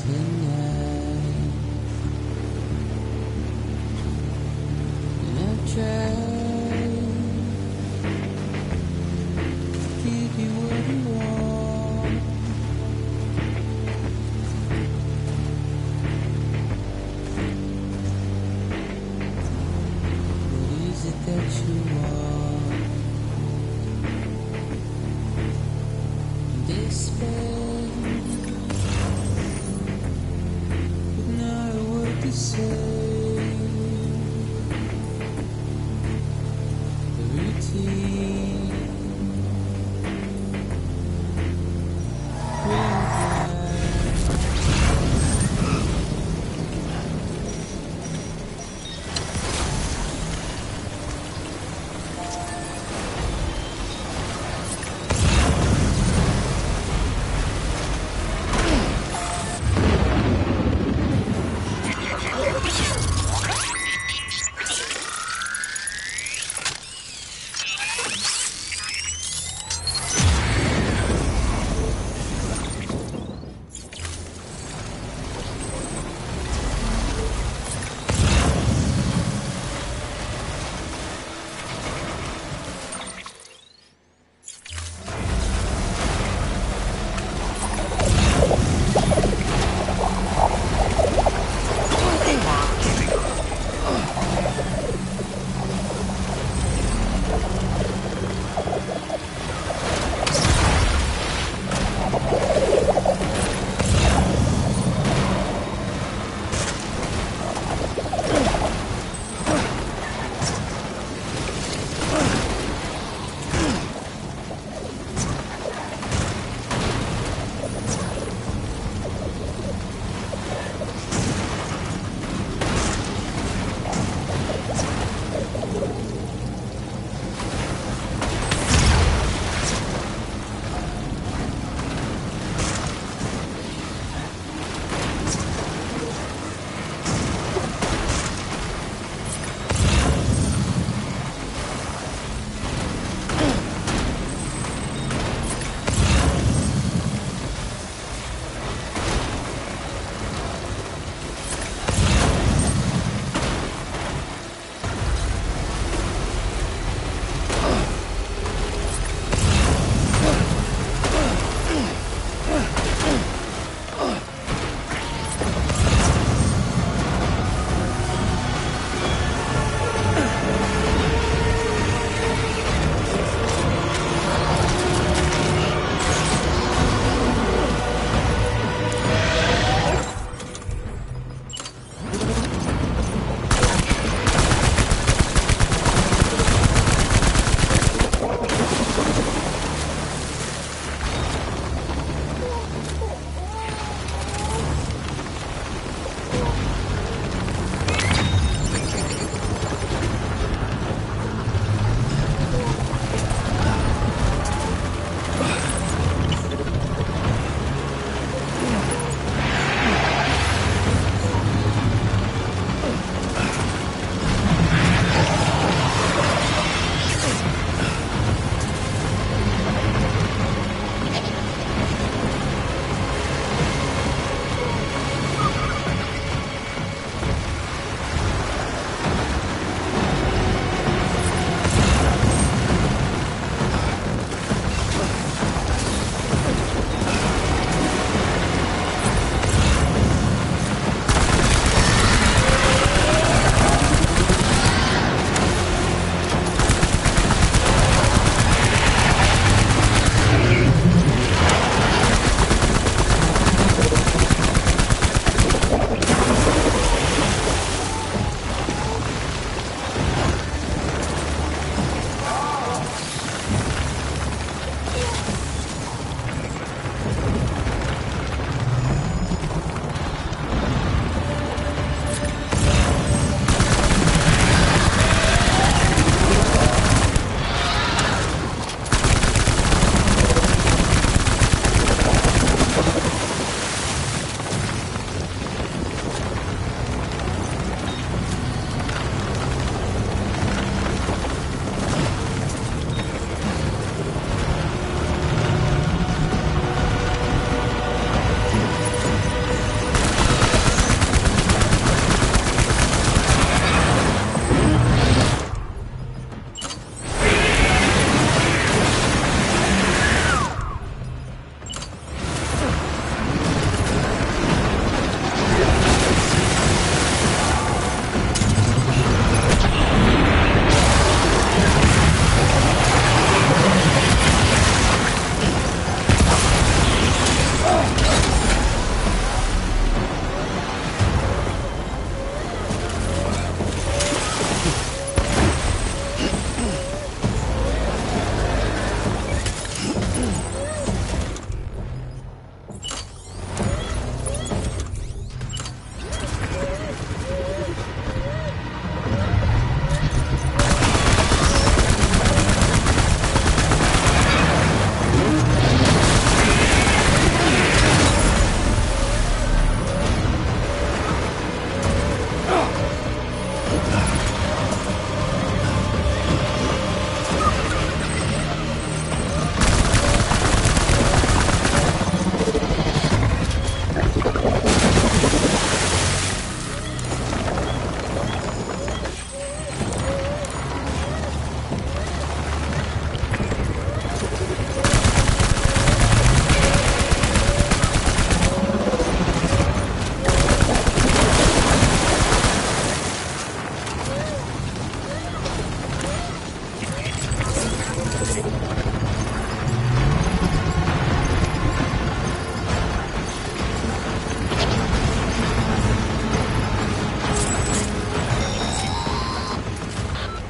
tonight. And I've tried to give you what you want. What is it that you want? This pain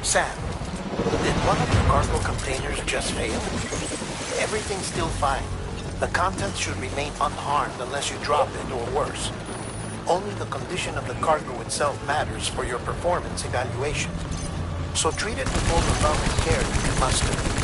Sam, did one of your cargo containers just fail? Everything's still fine. The contents should remain unharmed unless you drop it or worse. Only the condition of the cargo itself matters for your performance evaluation. So treat it with all the love and care you can muster.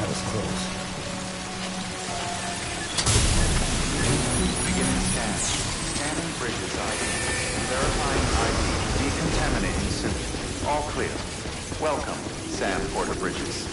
That was close. Beginning scan. Scanning bridges ID. Verifying ID. Decontaminating suit. All clear. Welcome, Sam Porter Bridges.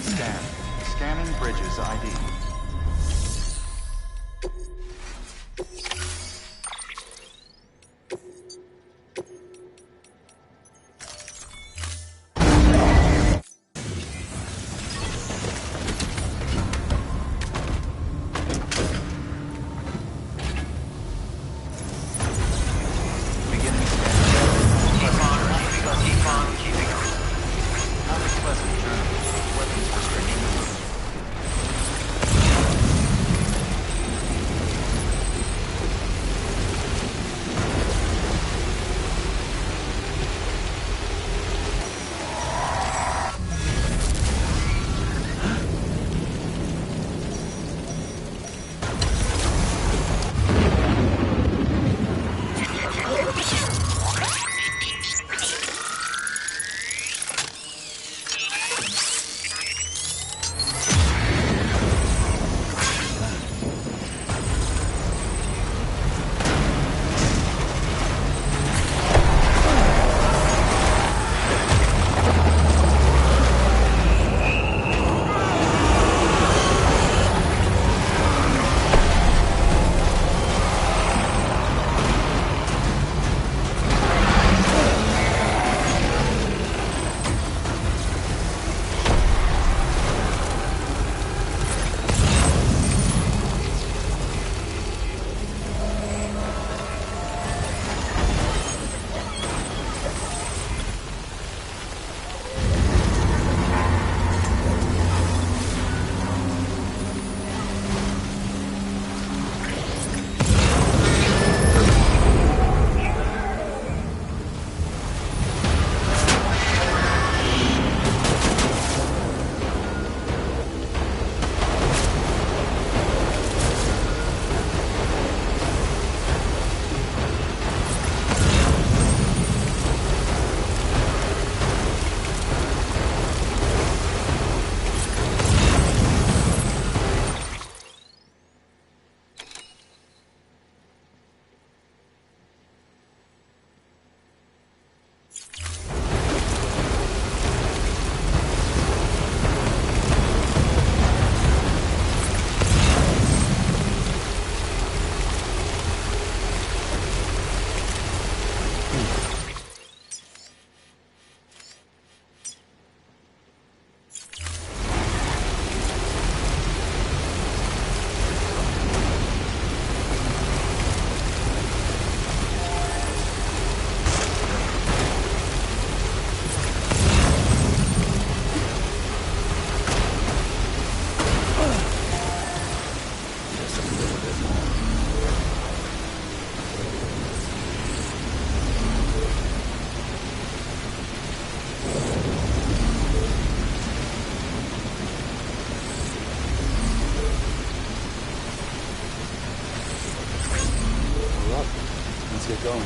scan. Scanning bridges ID. Beginning scan. Keep on keeping on. Have a pleasant journey. Weapons restriction removed. Let's get going.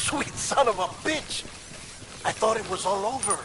Sweet son of a bitch! I thought it was all over.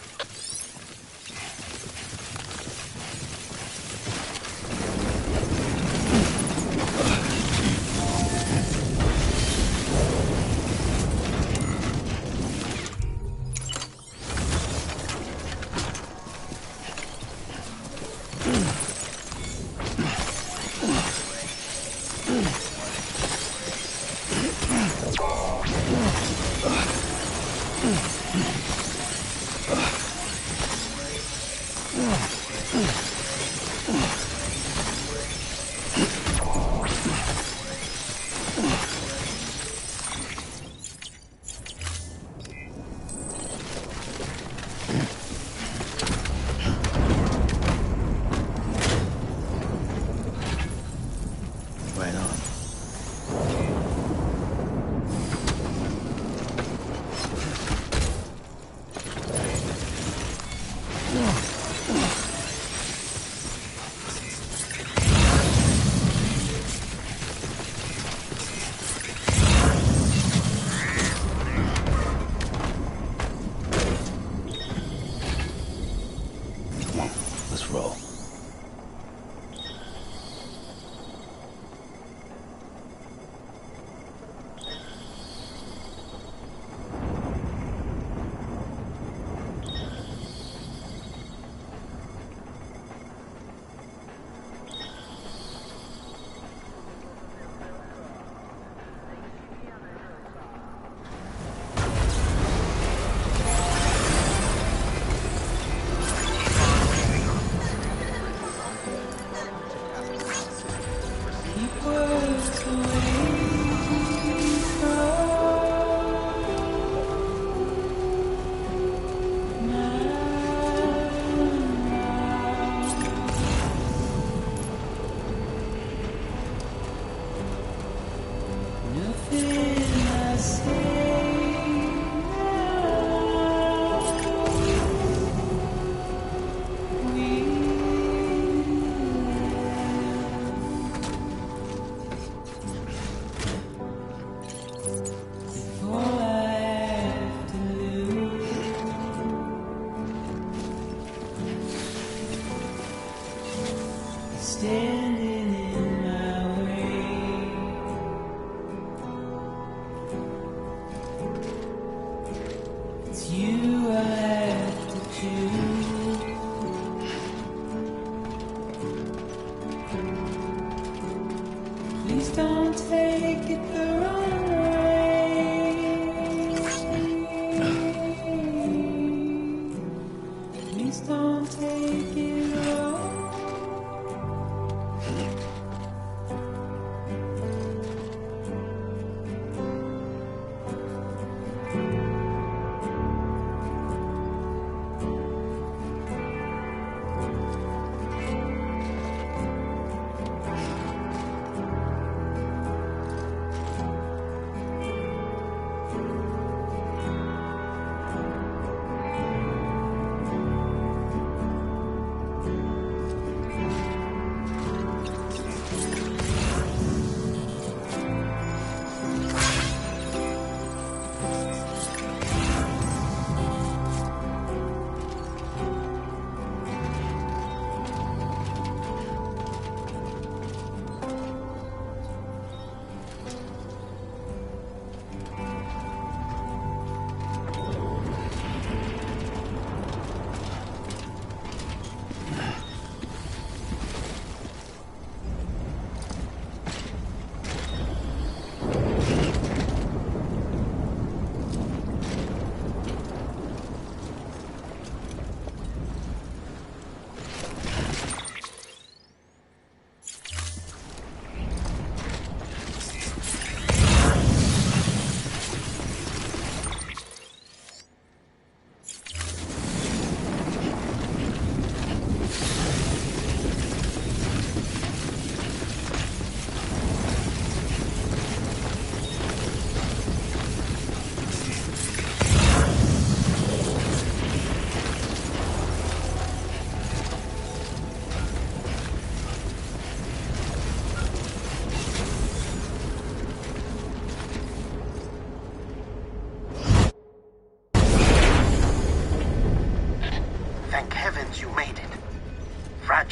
Right on.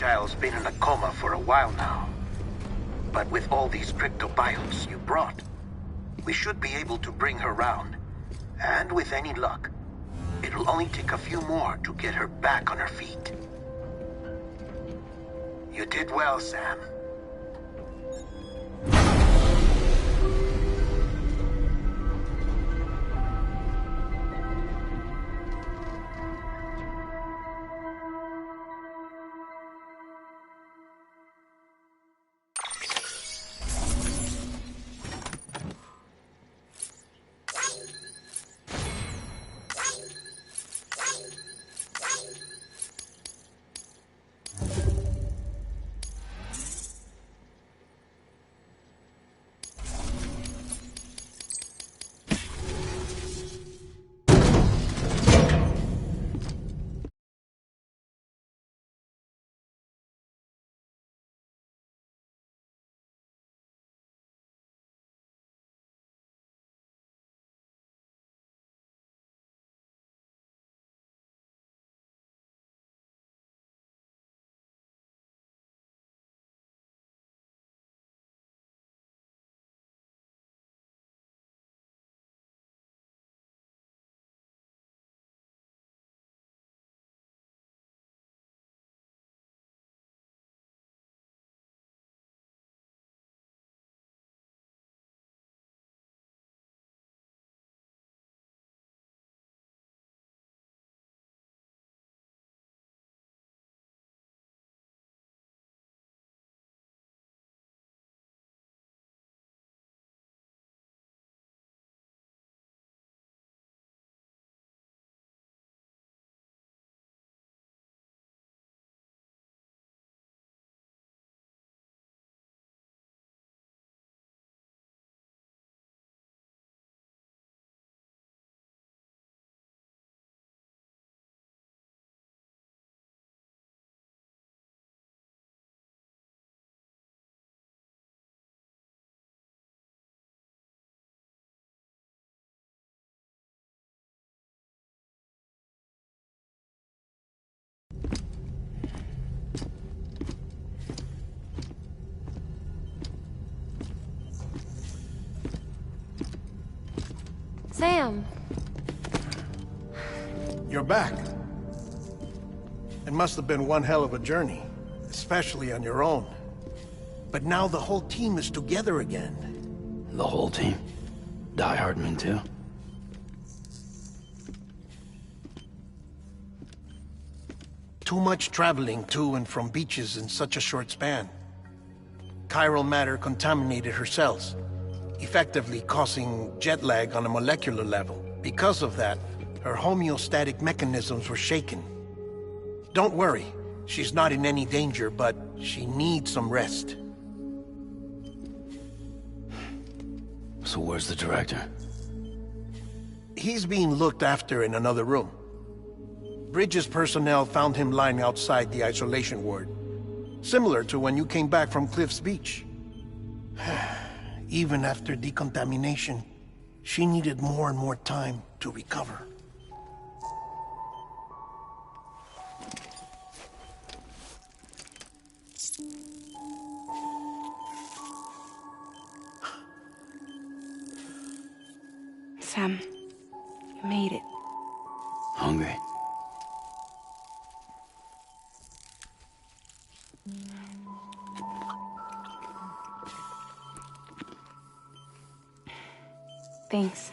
fragile's been in a coma for a while now. But with all these cryptobiotes you brought, we should be able to bring her round. And with any luck, it'll only take a few more to get her back on her feet. You did well, Sam. Sam! You're back. It must have been one hell of a journey, especially on your own. But now the whole team is together again. The whole team? Die Hardman too? Too much traveling to and from beaches in such a short span. Chiral matter contaminated her cells, effectively causing jet lag on a molecular level. Because of that, her homeostatic mechanisms were shaken. Don't worry, she's not in any danger, but she needs some rest. So where's the director? He's being looked after in another room. Bridges personnel found him lying outside the isolation ward, similar to when you came back from Cliff's Beach. Even after decontamination, she needed more and more time to recover. Sam, you made it. Hungry? Thanks.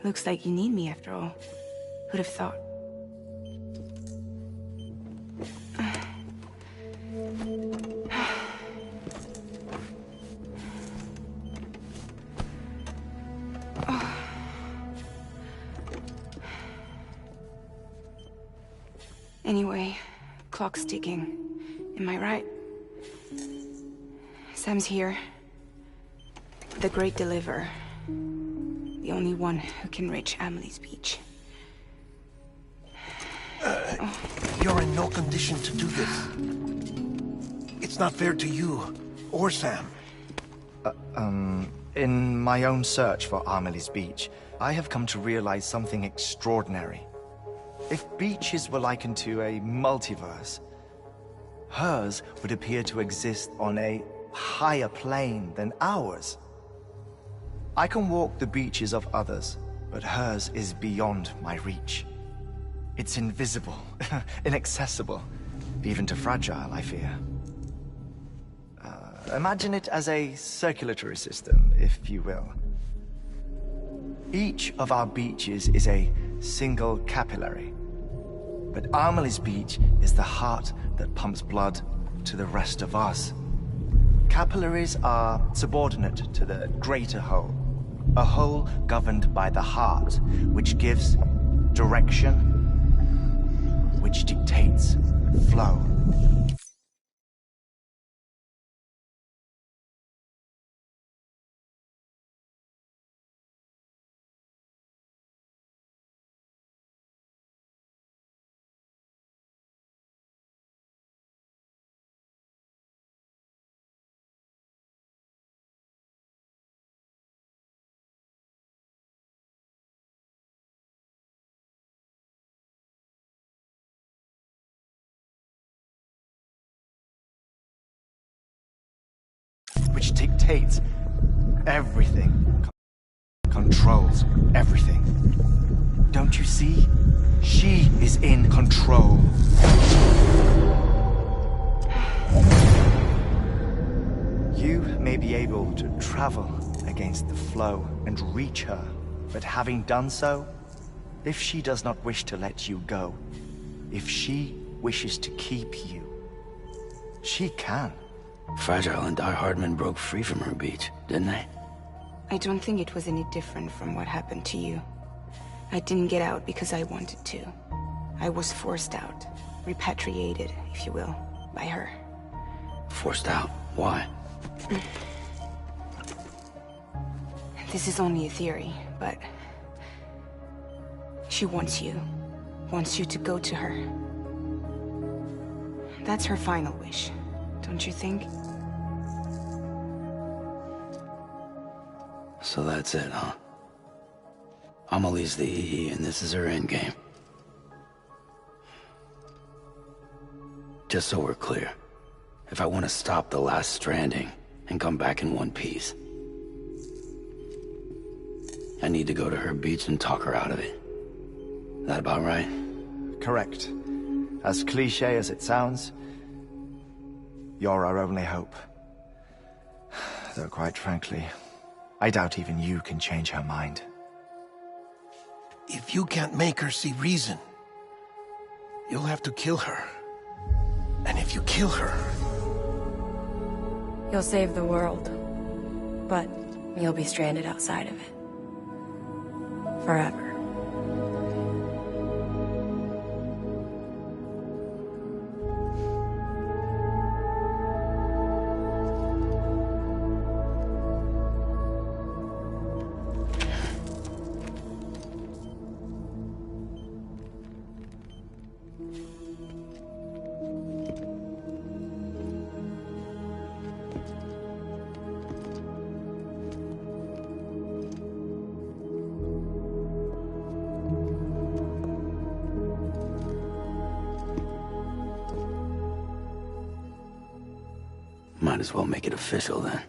Looks like you need me after all. Who'd have thought? Anyway, clock's ticking. Am I right? Sam's here. The Great Deliverer. The only one who can reach Amelie's Beach. You're in no condition to do this. It's not fair to you, or Sam. In my own search for Amelie's Beach, I have come to realize something extraordinary. If beaches were likened to a multiverse, hers would appear to exist on a higher plane than ours. I can walk the beaches of others, but hers is beyond my reach. It's invisible, inaccessible, even to fragile, I fear. Imagine it as a circulatory system, if you will. Each of our beaches is a single capillary. But Amelie's beach is the heart that pumps blood to the rest of us. Capillaries are subordinate to the greater whole. A whole governed by the heart, which gives direction, which dictates flow. Which dictates everything, controls everything. Don't you see? She is in control. You may be able to travel against the flow and reach her, but having done so, if she does not wish to let you go, if she wishes to keep you, she can. Fragile and Die Hardman broke free from her beach, didn't they? I don't think it was any different from what happened to you. I didn't get out because I wanted to. I was forced out. Repatriated, if you will, by her. Forced out? Why? This is only a theory, but... she wants you. Wants you to go to her. That's her final wish, don't you think? So that's it, huh? Amelie's the EE, and this is her endgame. Just so we're clear, if I want to stop the last Stranding and come back in one piece, I need to go to her beach and talk her out of it. That about right? Correct. As cliché as it sounds, you're our only hope. Though quite frankly, I doubt even you can change her mind. If you can't make her see reason, you'll have to kill her. And if you kill her... You'll save the world, but you'll be stranded outside of it. Forever. Might as well make it official then.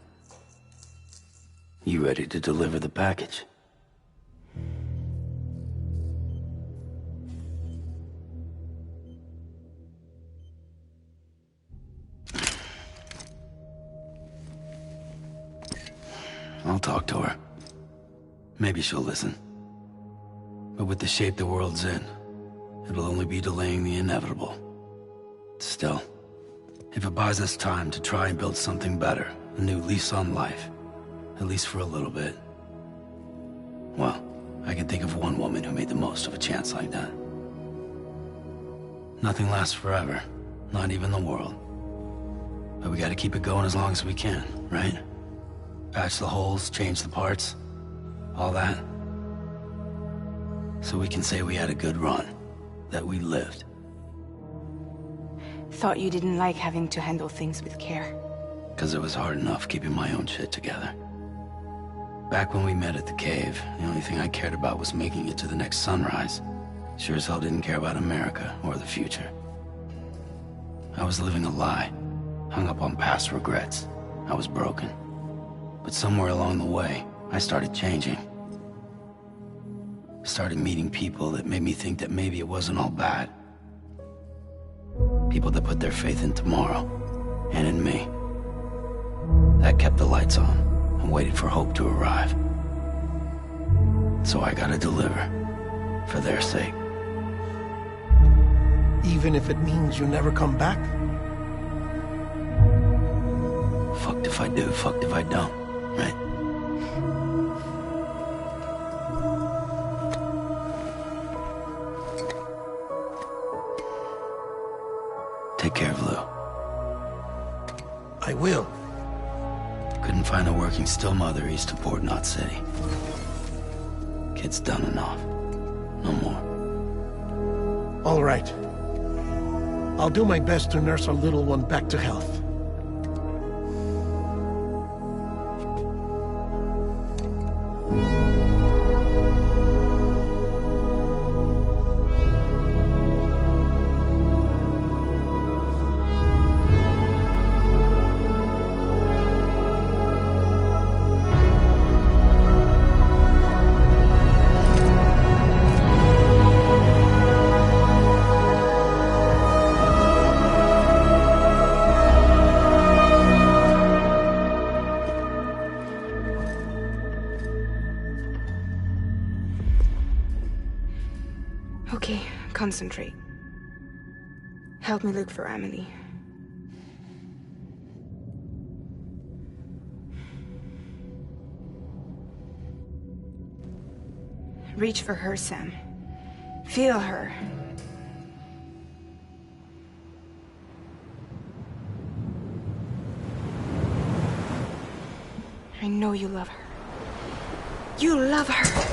You ready to deliver the package? I'll talk to her. Maybe she'll listen. But with the shape the world's in, it'll only be delaying the inevitable. Still, if it buys us time to try and build something better, a new lease on life, at least for a little bit, well, I can think of one woman who made the most of a chance like that. Nothing lasts forever, not even the world. But we gotta keep it going as long as we can, right? Patch the holes, change the parts, all that. So we can say we had a good run, that we lived. Thought you didn't like having to handle things with care. 'Cause it was hard enough keeping my own shit together. Back when we met at the cave, the only thing I cared about was making it to the next sunrise. Sure as hell didn't care about America or the future. I was living a lie, hung up on past regrets. I was broken. But somewhere along the way, I started changing. Started meeting people that made me think that maybe it wasn't all bad. People that put their faith in tomorrow, and in me. That kept the lights on, and waited for hope to arrive. So I gotta deliver, for their sake. Even if it means you never come back? Fucked if I do, fucked if I don't, right? Take care of Lou. I will. Couldn't find a working still mother east of Port Knot City. Kid's done enough. No more. All right. I'll do my best to nurse our little one back to health. Okay, concentrate. Help me look for Emily. Reach for her, Sam. Feel her. I know you love her. You love her!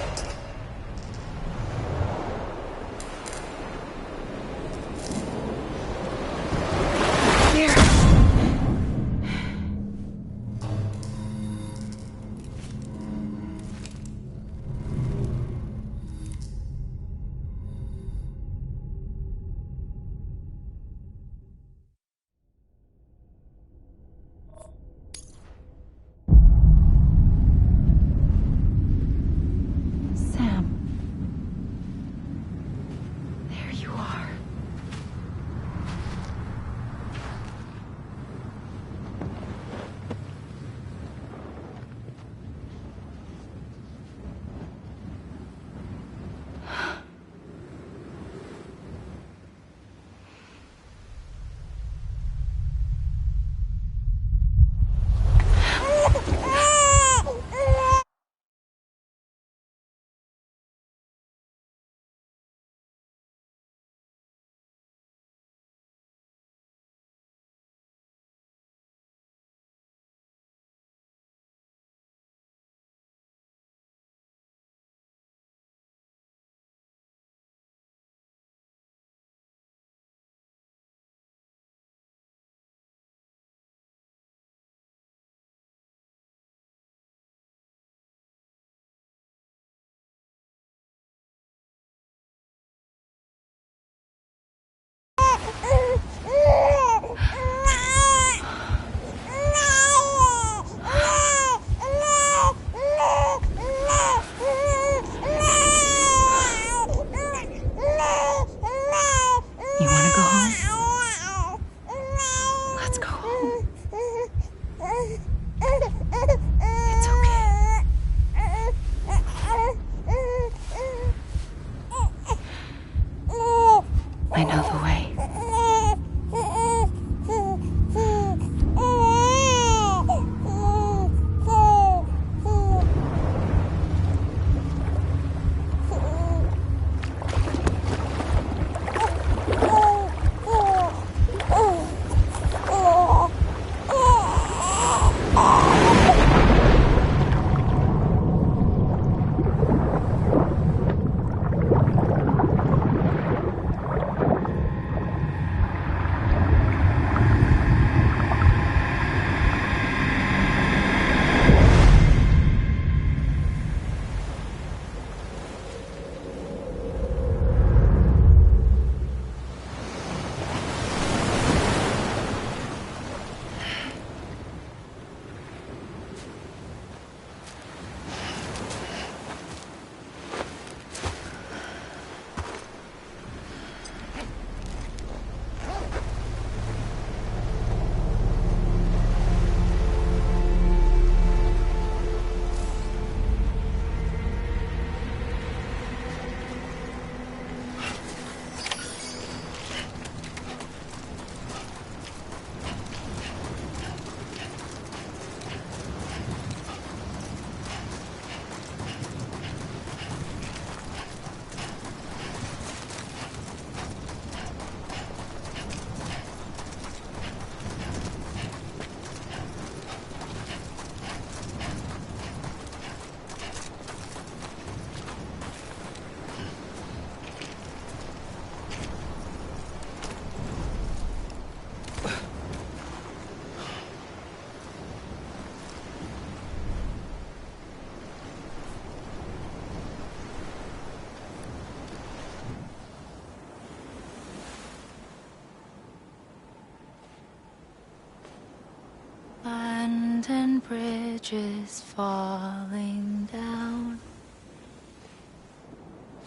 Abandoned bridges falling down,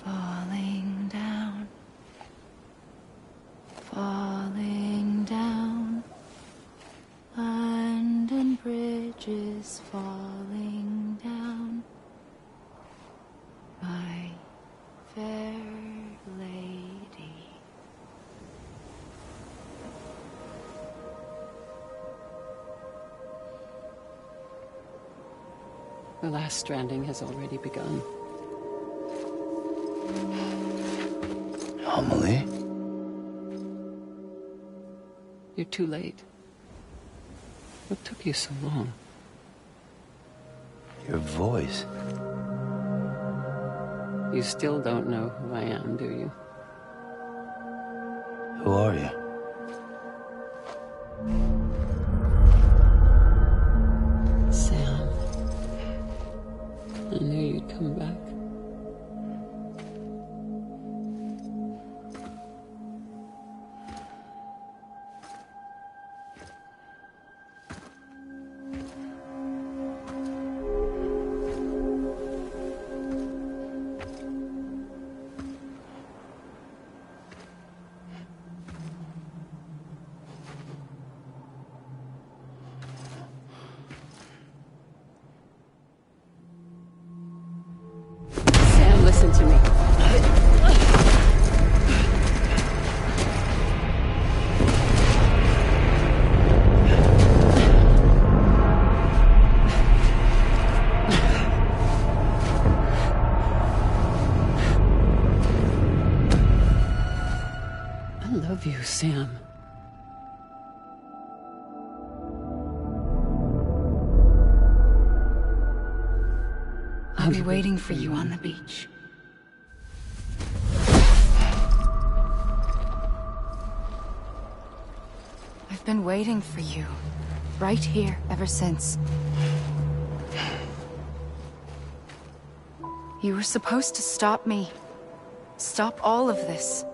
falling down, falling down. Abandoned bridges falling down, my fair lady. The last stranding has already begun. Amelie? You're too late. What took you so long? Your voice. You still don't know who I am, do you? Who are you? Sam. I knew you'd come back. Sam, listen to me. I love you, Sam. I'll be waiting for you on the beach. I've been waiting for you, right here, ever since. You were supposed to stop me. Stop all of this.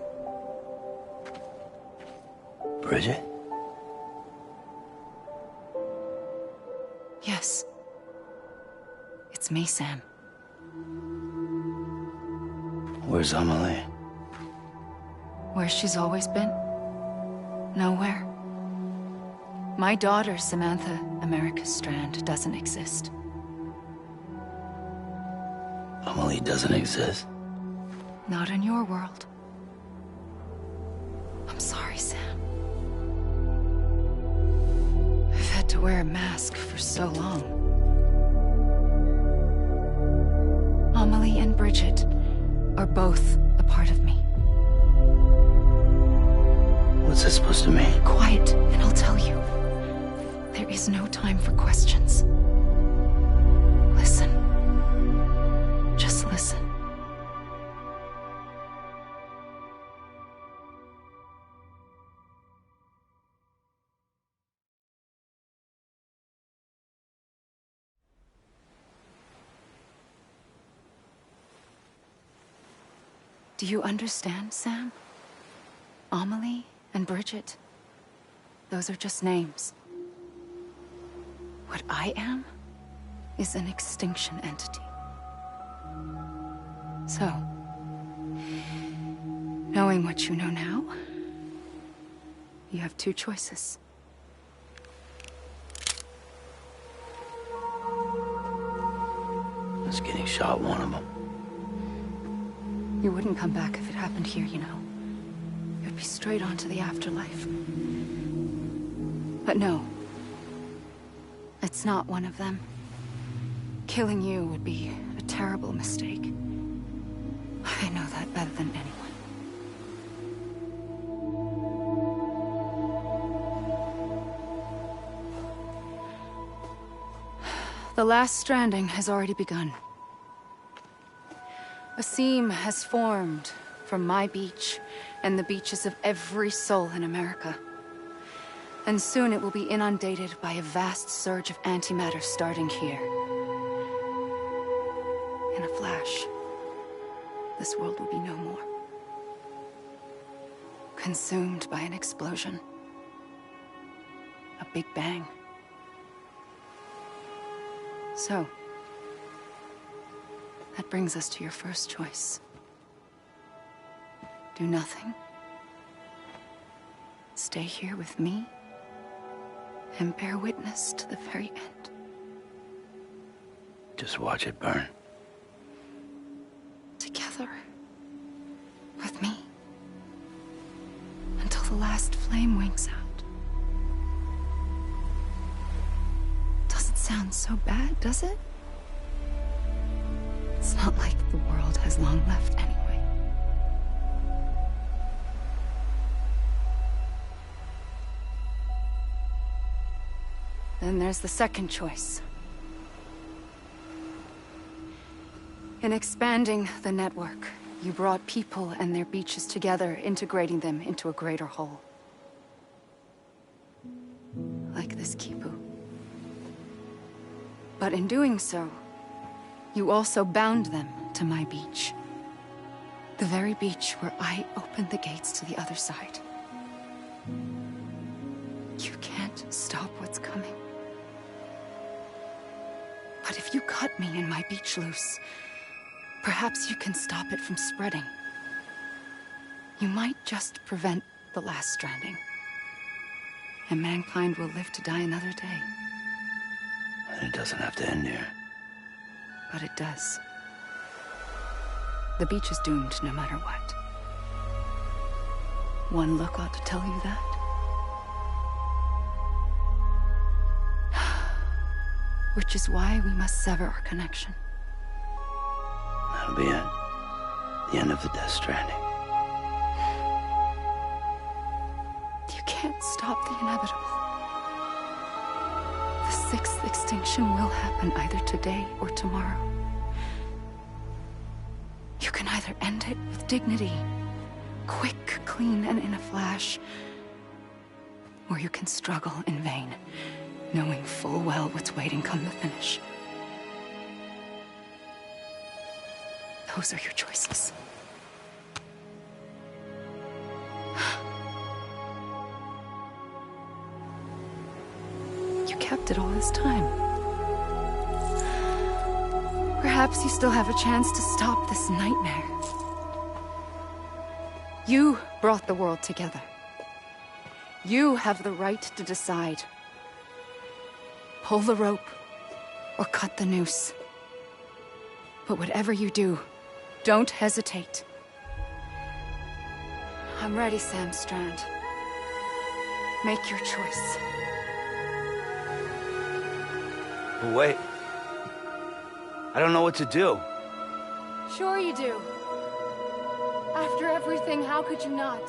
Bridget? Yes. It's me, Sam. Where's Amelie? Where she's always been. Nowhere. My daughter, Samantha America Strand, doesn't exist. Amelie doesn't exist. Not in your world. I'm sorry, Sam. I've had to wear a mask for so long. Amelie and Bridget are both a part of me. What's that supposed to mean? Quiet, and I'll tell you. There is no time for questions. Listen. Just listen. Do you understand, Sam? Amelie and Bridget, those are just names. What I am is an extinction entity. So, knowing what you know now, you have two choices. Is getting shot one of them? You wouldn't come back if it happened here, you know. You'd be straight on to the afterlife. But no. It's not one of them. Killing you would be a terrible mistake. I know that better than anyone. The last stranding has already begun. A seam has formed from my beach and the beaches of every soul in America. And soon it will be inundated by a vast surge of antimatter starting here. In a flash, this world will be no more. Consumed by an explosion. A big bang. So, that brings us to your first choice. Do nothing. Stay here with me, and bear witness to the very end. Just watch it burn. Together. With me. Until the last flame winks out. Doesn't sound so bad, does it? It's not like the world has long left anyway. Then there's the second choice. In expanding the network, you brought people and their beaches together, integrating them into a greater whole. Like this Kipu. But in doing so, you also bound them to my beach. The very beach where I opened the gates to the other side. You can't stop what's coming. But if you cut me and my beach loose, perhaps you can stop it from spreading. You might just prevent the last stranding. And mankind will live to die another day. And it doesn't have to end here. But it does. The beach is doomed no matter what. One look ought to tell you that. Which is why we must sever our connection. That'll be it. The end of the Death Stranding. You can't stop the inevitable. The sixth extinction will happen either today or tomorrow. You can either end it with dignity, quick, clean, and in a flash, or you can struggle in vain, knowing full well what's waiting come the finish. Those are your choices. You kept it all this time. Perhaps you still have a chance to stop this nightmare. You brought the world together. You have the right to decide. Pull the rope, or cut the noose. But whatever you do, don't hesitate. I'm ready, Sam Strand. Make your choice. But wait. I don't know what to do. Sure you do. After everything, how could you not?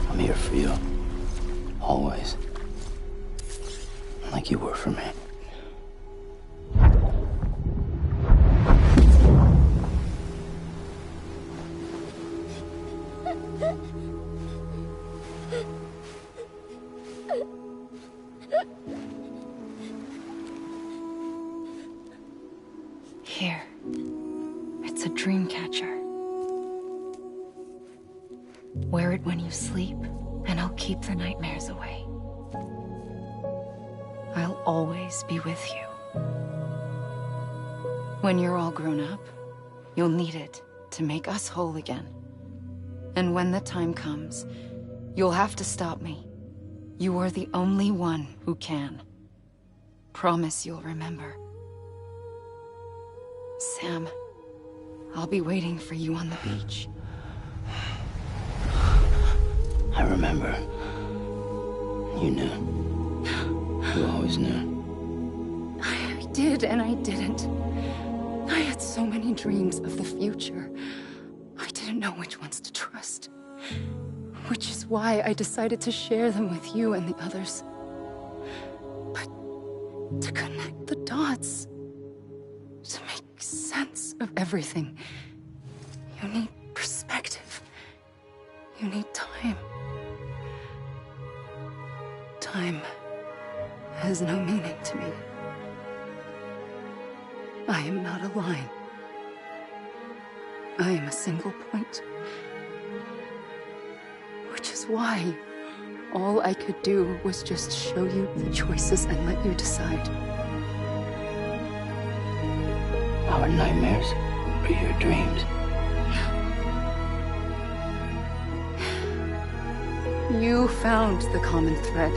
I'm here for you. Always. Like you were for me. Here. It's a dream catcher. Wear it when you sleep, and I'll keep the nightmares away. I'll always be with you. When you're all grown up, you'll need it to make us whole again. And when the time comes, you'll have to stop me. You are the only one who can. Promise you'll remember. Sam, I'll be waiting for you on the beach. I remember. You knew. You always knew. I did and I didn't. I had so many dreams of the future. I didn't know which ones to trust. Which is why I decided to share them with you and the others. But to connect the dots, to make sense of everything, you need perspective. You need time. has no meaning to me. I am not a line. I am a single point. Which is why all I could do was just show you the choices and let you decide. Our nightmares or your dreams? You found the common thread,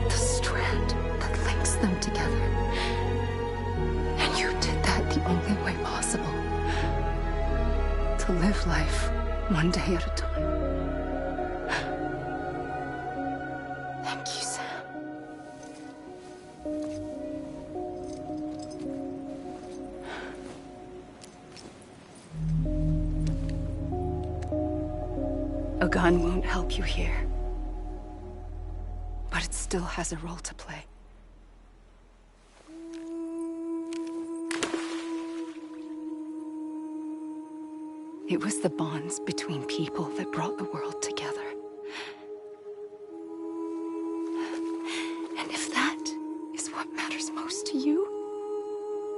the strand that links them together. And you did that the only way possible. To live life one day at a time. Thank you, Sam. A gun won't help you here. But it still has a role to play. It was the bonds between people that brought the world together. And if that is what matters most to you,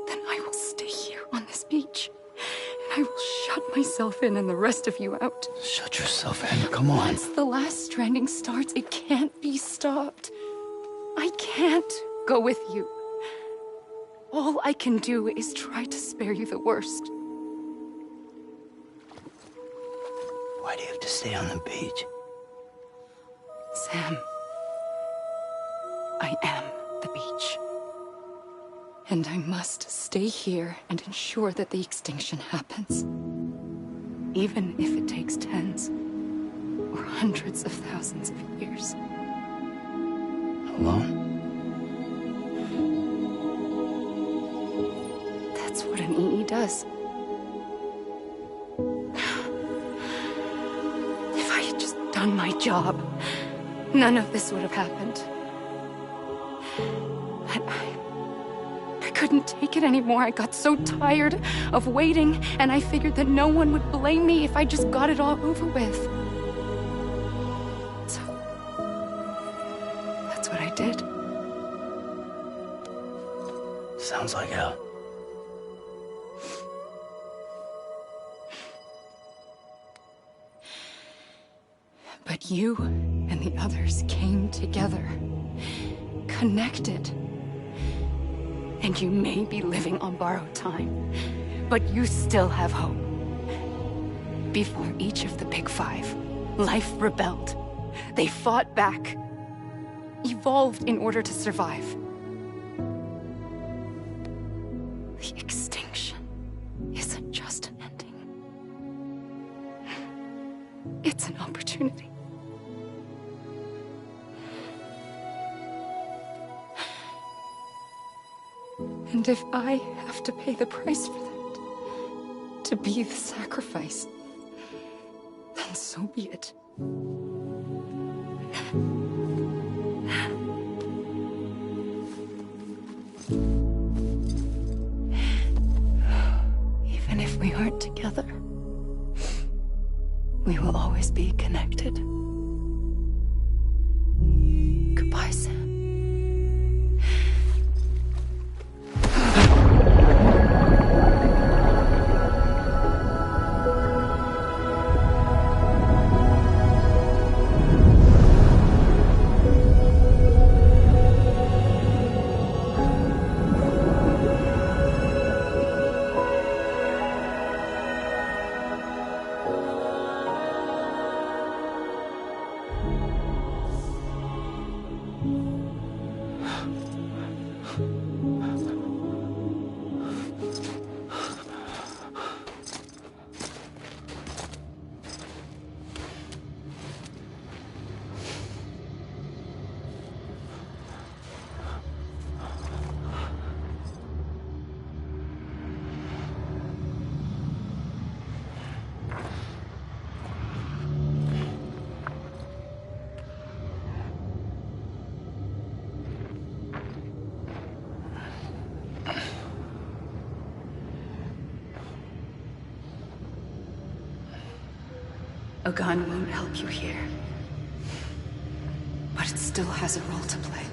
then I will stay here on this beach. And I will shut myself in and the rest of you out. Shut yourself in, come on. Once the last stranding starts, it can't be stopped. I can't go with you. All I can do is try to spare you the worst. Why do you have to stay on the beach? Sam, I am the beach. And I must stay here and ensure that the extinction happens. Even if it takes tens or hundreds of thousands of years. Alone? That's what an EE does. If I had just done my job, none of this would have happened. But I couldn't take it anymore. I got so tired of waiting, and I figured that no one would blame me if I just got it all over with. So, that's what I did. Sounds like hell. But you and the others came together, connected. And you may be living on borrowed time, but you still have hope. Before each of the Big Five, life rebelled. They fought back, evolved in order to survive. The extinction isn't just an ending. It's an opportunity. And if I have to pay the price for that, to be the sacrifice, then so be it. Even if we aren't together, we will always be connected. Goodbye, Sam. A gun won't help you here. But it still has a role to play.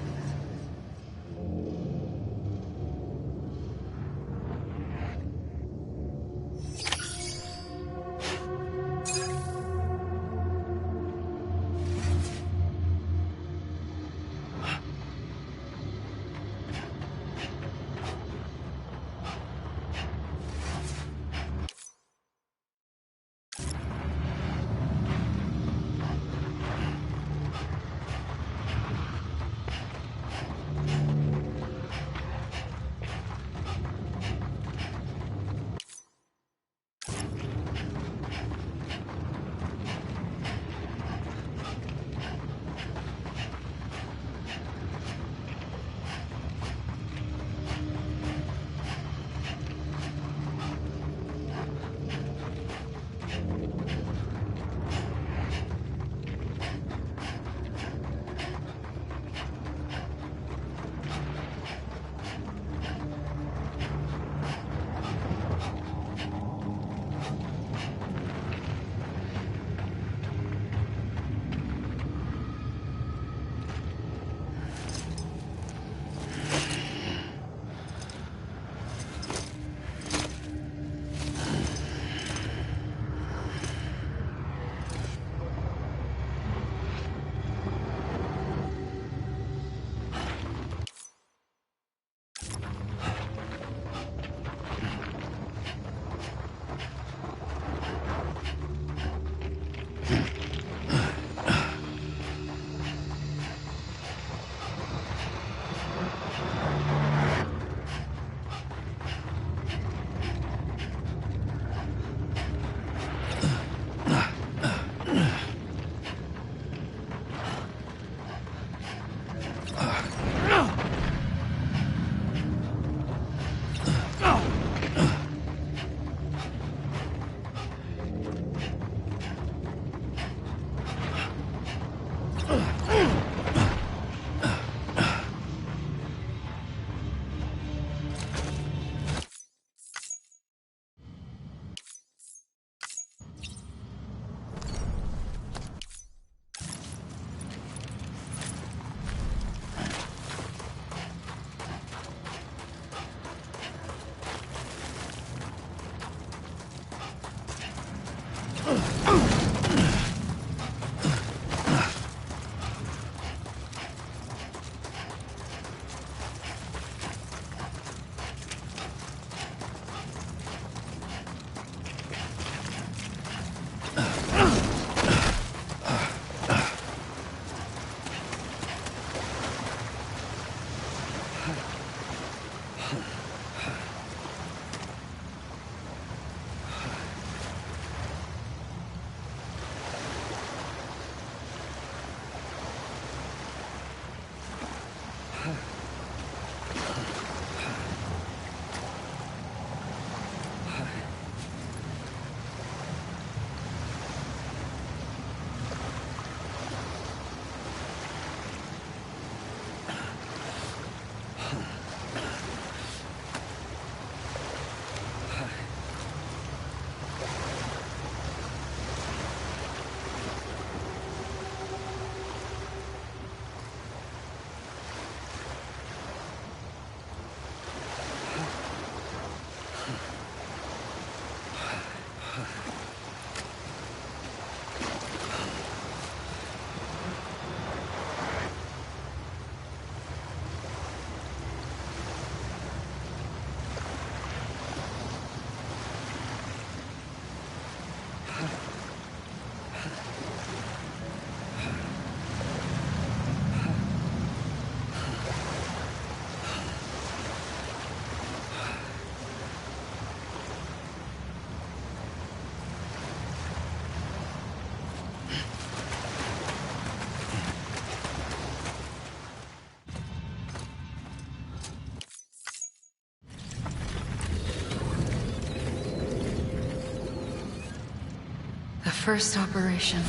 The first operation.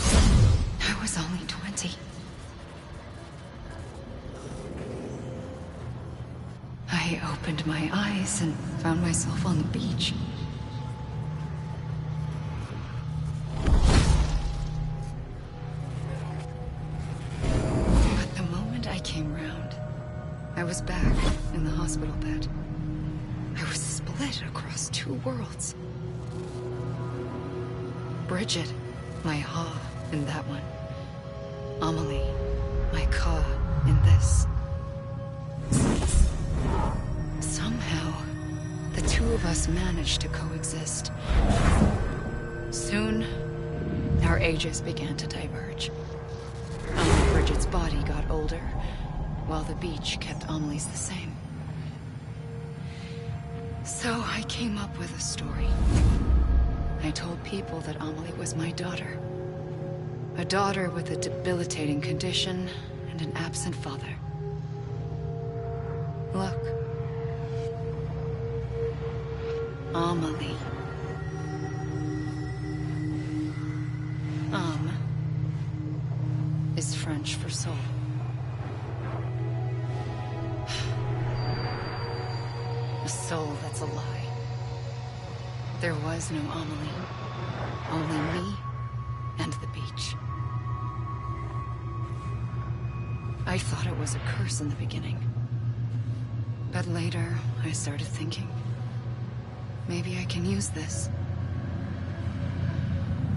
I was only 20. I opened my eyes and found myself on the beach. But the moment I came round, I was back in the hospital bed. I was split across two worlds. Bridget, my Ha in that one. Amelie, my Ka in this. Somehow, the two of us managed to coexist. Soon, our ages began to diverge. Bridget's body got older, while the beach kept Amelie's the same. So I came up with a story. I told people that Amelie was my daughter. A daughter with a debilitating condition and an absent father. Look. Amelie. Is French for soul. A soul that's a lie. There was no Amelie. Only me and the beach. I thought it was a curse in the beginning. But later, I started thinking, maybe I can use this.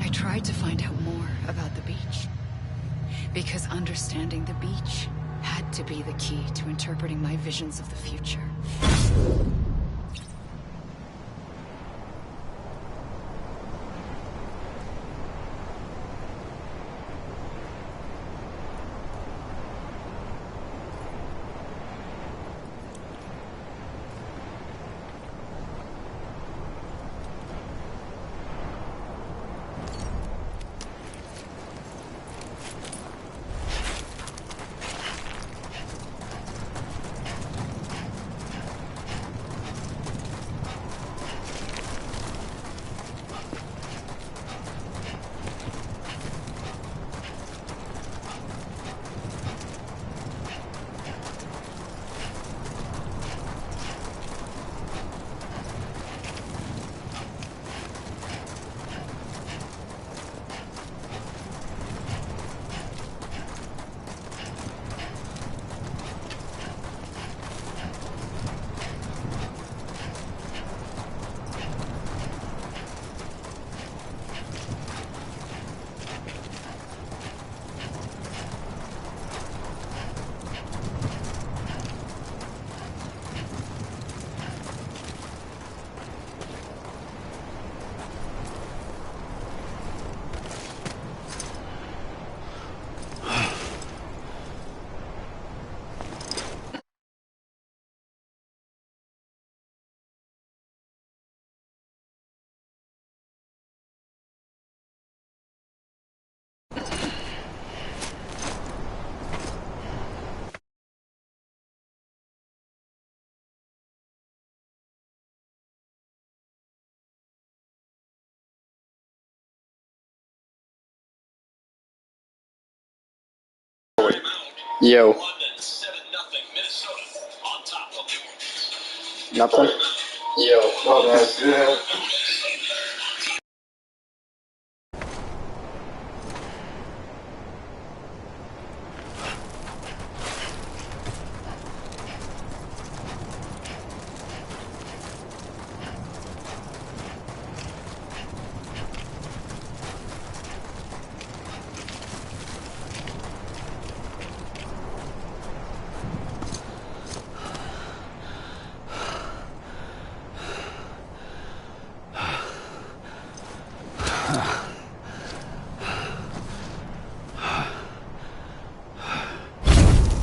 I tried to find out more about the beach. Because understanding the beach had to be the key to interpreting my visions of the future. Yo. Nothing? Yo. Oh, that's good.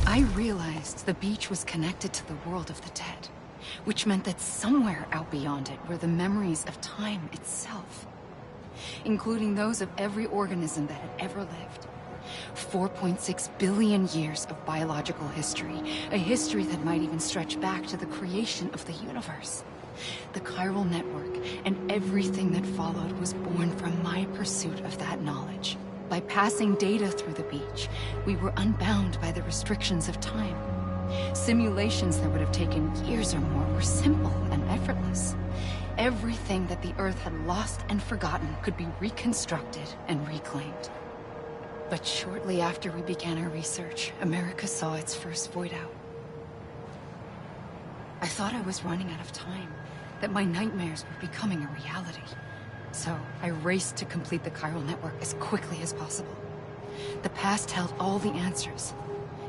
I realized the beach was connected to the world of the dead, which meant that somewhere out beyond it were the memories of time itself, including those of every organism that had ever lived. 4.6 billion years of biological history, a history that might even stretch back to the creation of the universe. The chiral network and everything that followed was born from my pursuit of that knowledge. By passing data through the beach, we were unbound by the restrictions of time. Simulations that would have taken years or more were simple and effortless. Everything that the Earth had lost and forgotten could be reconstructed and reclaimed. But shortly after we began our research, America saw its first void out. I thought I was running out of time, that my nightmares were becoming a reality. So I raced to complete the chiral network as quickly as possible. The past held all the answers.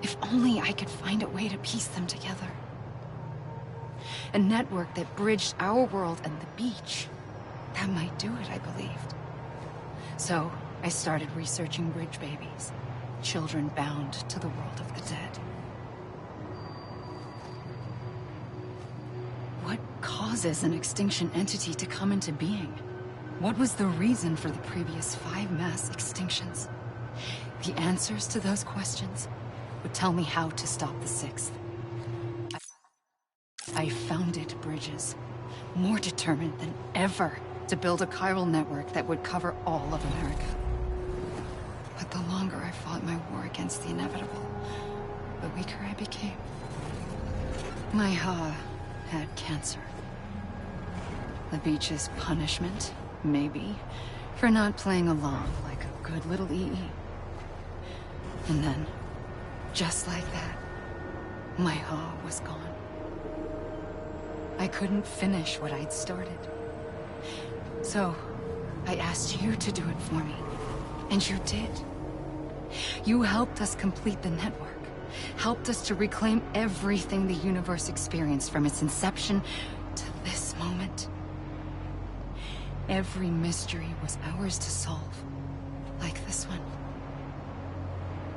If only I could find a way to piece them together. A network that bridged our world and the beach. That might do it, I believed. So I started researching bridge babies, children bound to the world of the dead. What causes an extinction entity to come into being? What was the reason for the previous 5 mass extinctions? The answers to those questions would tell me how to stop the 6th. I founded bridges, more determined than ever to build a chiral network that would cover all of America. But the longer I fought my war against the inevitable, the weaker I became. My Ha had cancer. The beach's punishment, maybe, for not playing along like a good little EE. And then, just like that, my Ha was gone. I couldn't finish what I'd started. So, I asked you to do it for me, and you did. You helped us complete the network, helped us to reclaim everything the universe experienced from its inception to this moment. Every mystery was ours to solve, like this one.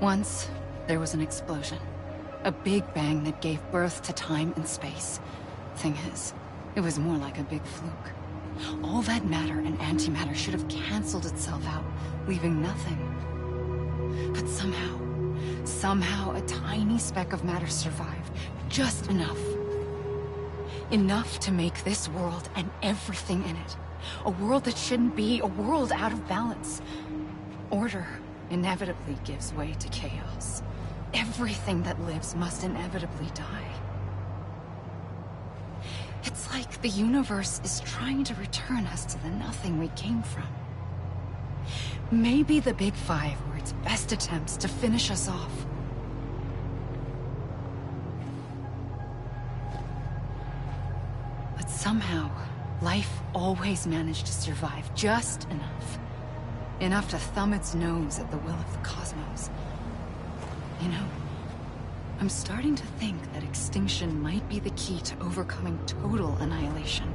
Once, there was an explosion. A big bang that gave birth to time and space. Thing is, it was more like a big fluke. All that matter and antimatter should have canceled itself out, leaving nothing. But somehow a tiny speck of matter survived. Just enough. Enough to make this world and everything in it. A world that shouldn't be, a world out of balance. Order inevitably gives way to chaos. Everything that lives must inevitably die. It's like the universe is trying to return us to the nothing we came from. Maybe the Big Five were its best attempts to finish us off. But somehow, life always managed to survive just enough. Enough to thumb its nose at the will of the cosmos. You know, I'm starting to think that extinction might be the key to overcoming total annihilation.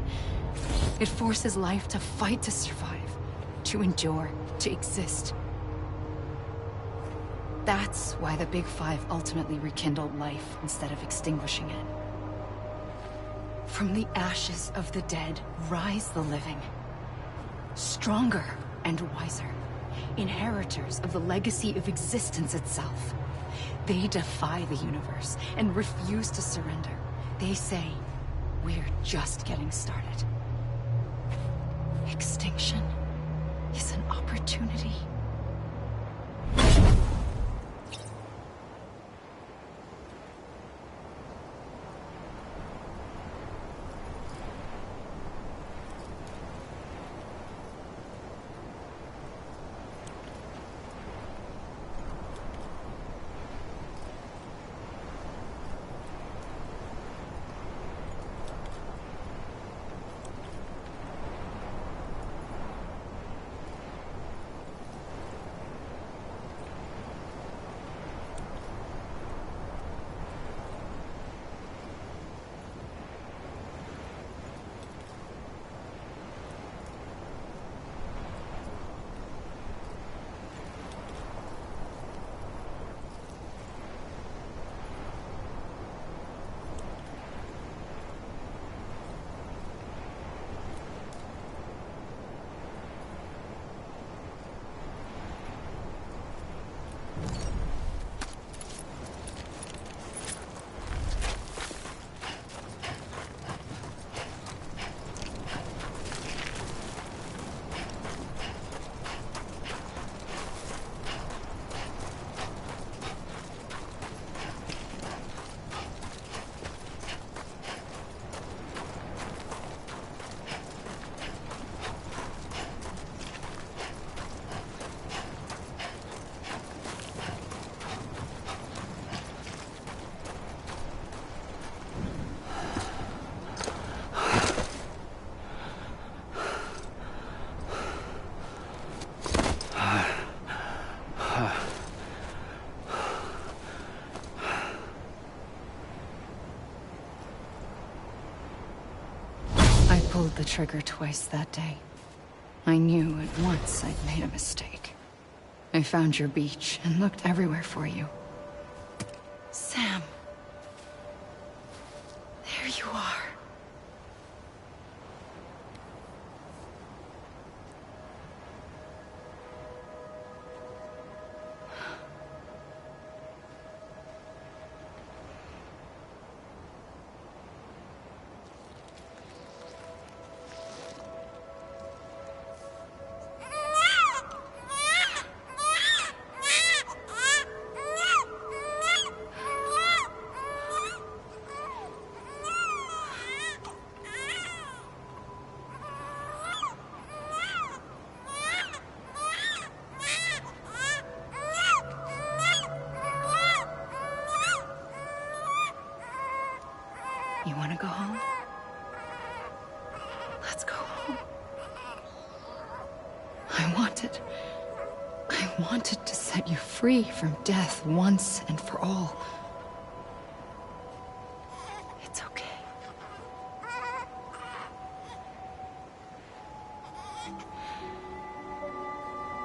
It forces life to fight to survive, to endure, to exist. That's why the Big Five ultimately rekindled life instead of extinguishing it. From the ashes of the dead rise the living. Stronger and wiser. Inheritors of the legacy of existence itself. They defy the universe and refuse to surrender. They say, we're just getting started. Extinction is an opportunity. pulled the trigger twice that day. I knew at once I'd made a mistake. I found your beach and looked everywhere for you. Sam. There you are. You want to go home? Let's go home. I wanted to set you free from death once and for all. It's okay.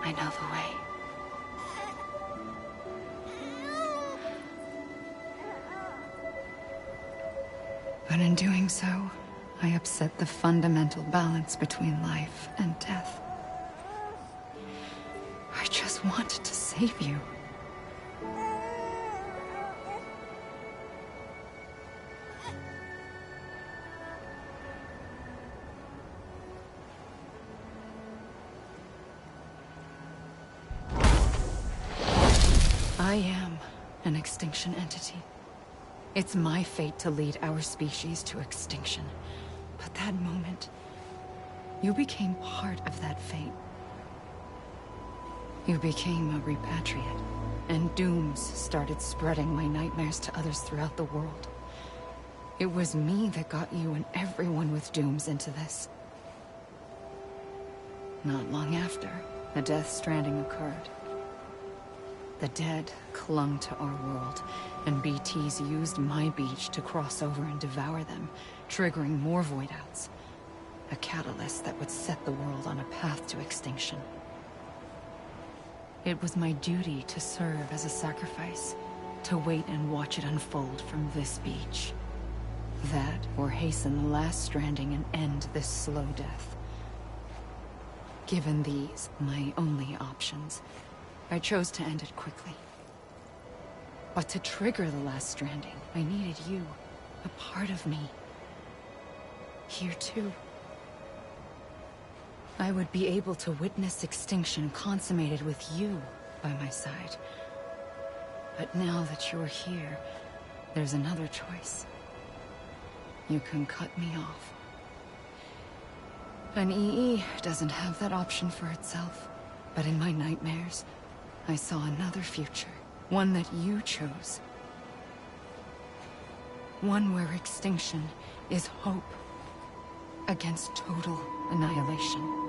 I know the way. But in doing so, I upset the fundamental balance between life and death. I just wanted to save you. I am an extinction entity. It's my fate to lead our species to extinction. But that moment, you became part of that fate. You became a repatriate, and dooms started spreading my nightmares to others throughout the world. It was me that got you and everyone with dooms into this. Not long after, the Death Stranding occurred. The dead clung to our world, and BTs used my beach to cross over and devour them, triggering more void outs. A catalyst that would set the world on a path to extinction. It was my duty to serve as a sacrifice, to wait and watch it unfold from this beach. That, or hasten the last stranding and end this slow death. Given these, my only options, I chose to end it quickly. But to trigger the last stranding, I needed you, a part of me. Here too. I would be able to witness extinction consummated with you by my side. But now that you're here, there's another choice. You can cut me off. An EE doesn't have that option for itself. But in my nightmares, I saw another future. One that you chose. One where extinction is hope against total annihilation.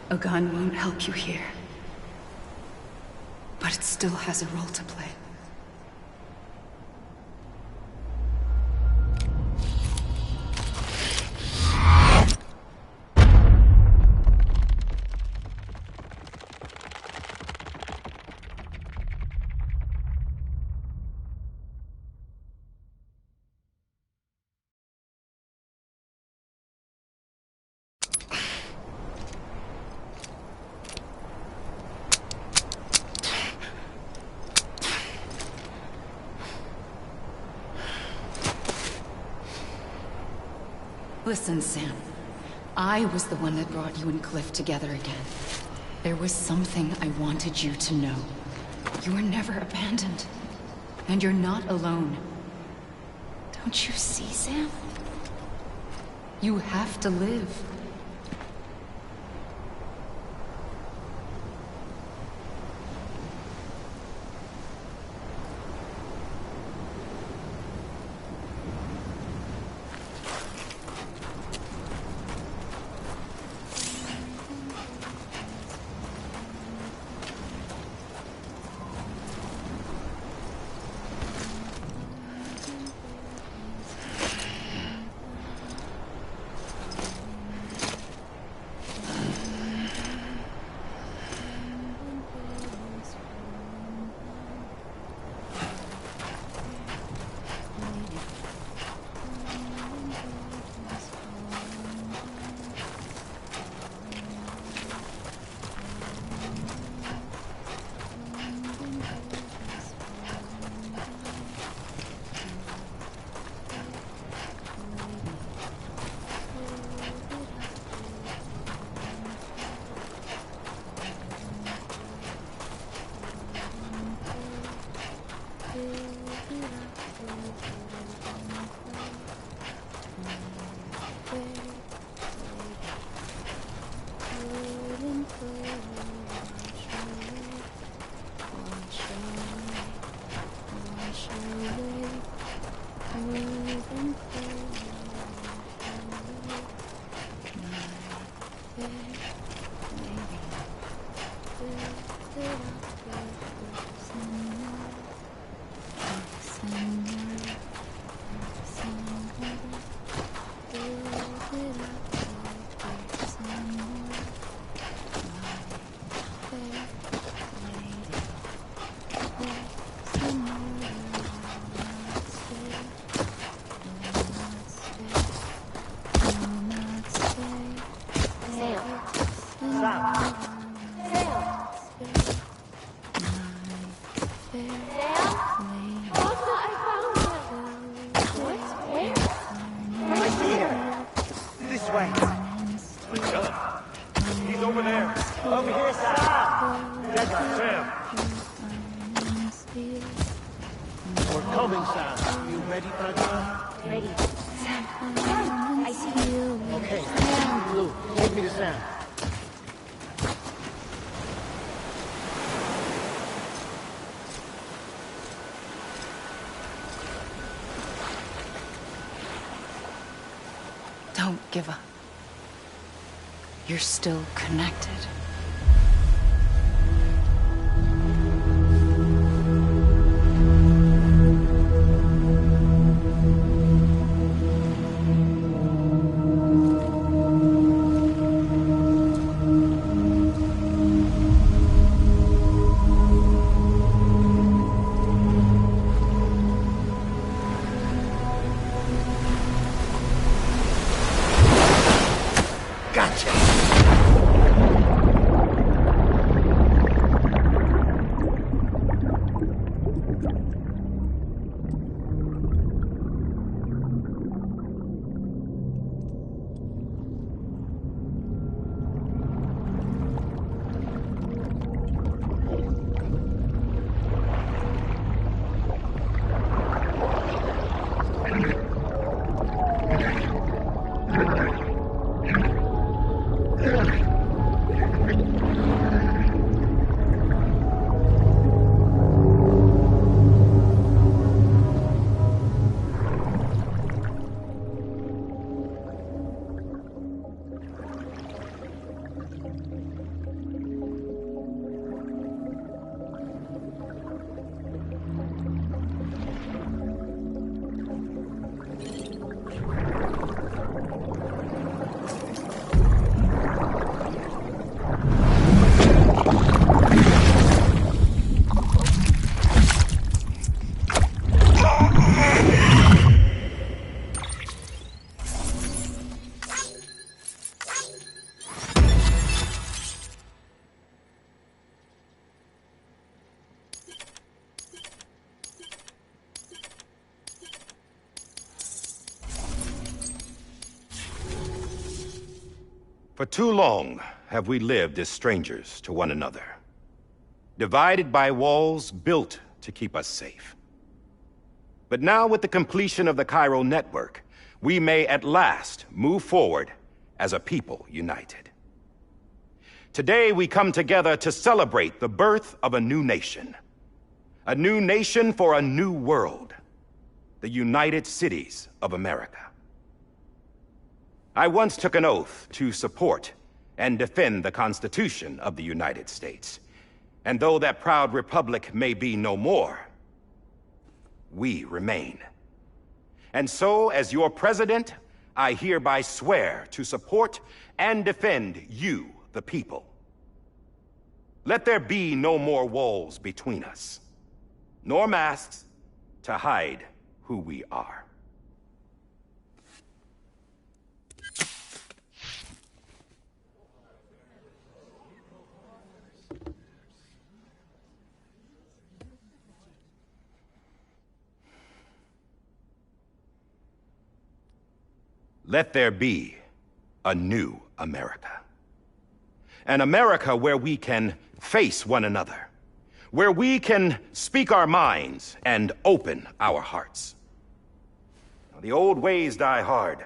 A gun won't help you here. But it still has a role to play. Listen, Sam. I was the one that brought you and Cliff together again. There was something I wanted you to know. You were never abandoned. And you're not alone. Don't you see, Sam? You have to live. Don't give up. You're still connected. For too long have we lived as strangers to one another, divided by walls built to keep us safe. But now, with the completion of the Cairo network, we may at last move forward as a people united. Today, we come together to celebrate the birth of a new nation. A new nation for a new world. The United Cities of America. I once took an oath to support and defend the Constitution of the United States. And though that proud republic may be no more, we remain. And so, as your president, I hereby swear to support and defend you, the people. Let there be no more walls between us, nor masks to hide who we are. Let there be a new America. An America where we can face one another, where we can speak our minds and open our hearts. The old ways die hard,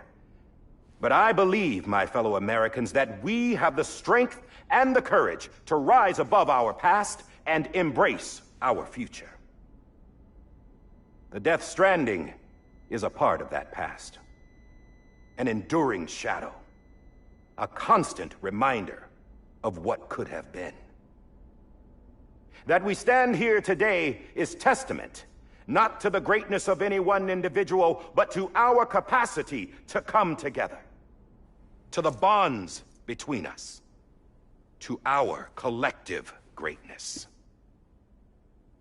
but I believe, my fellow Americans, that we have the strength and the courage to rise above our past and embrace our future. The Death Stranding is a part of that past. An enduring shadow, a constant reminder of what could have been. That we stand here today is testament, not to the greatness of any one individual, but to our capacity to come together, to the bonds between us, to our collective greatness.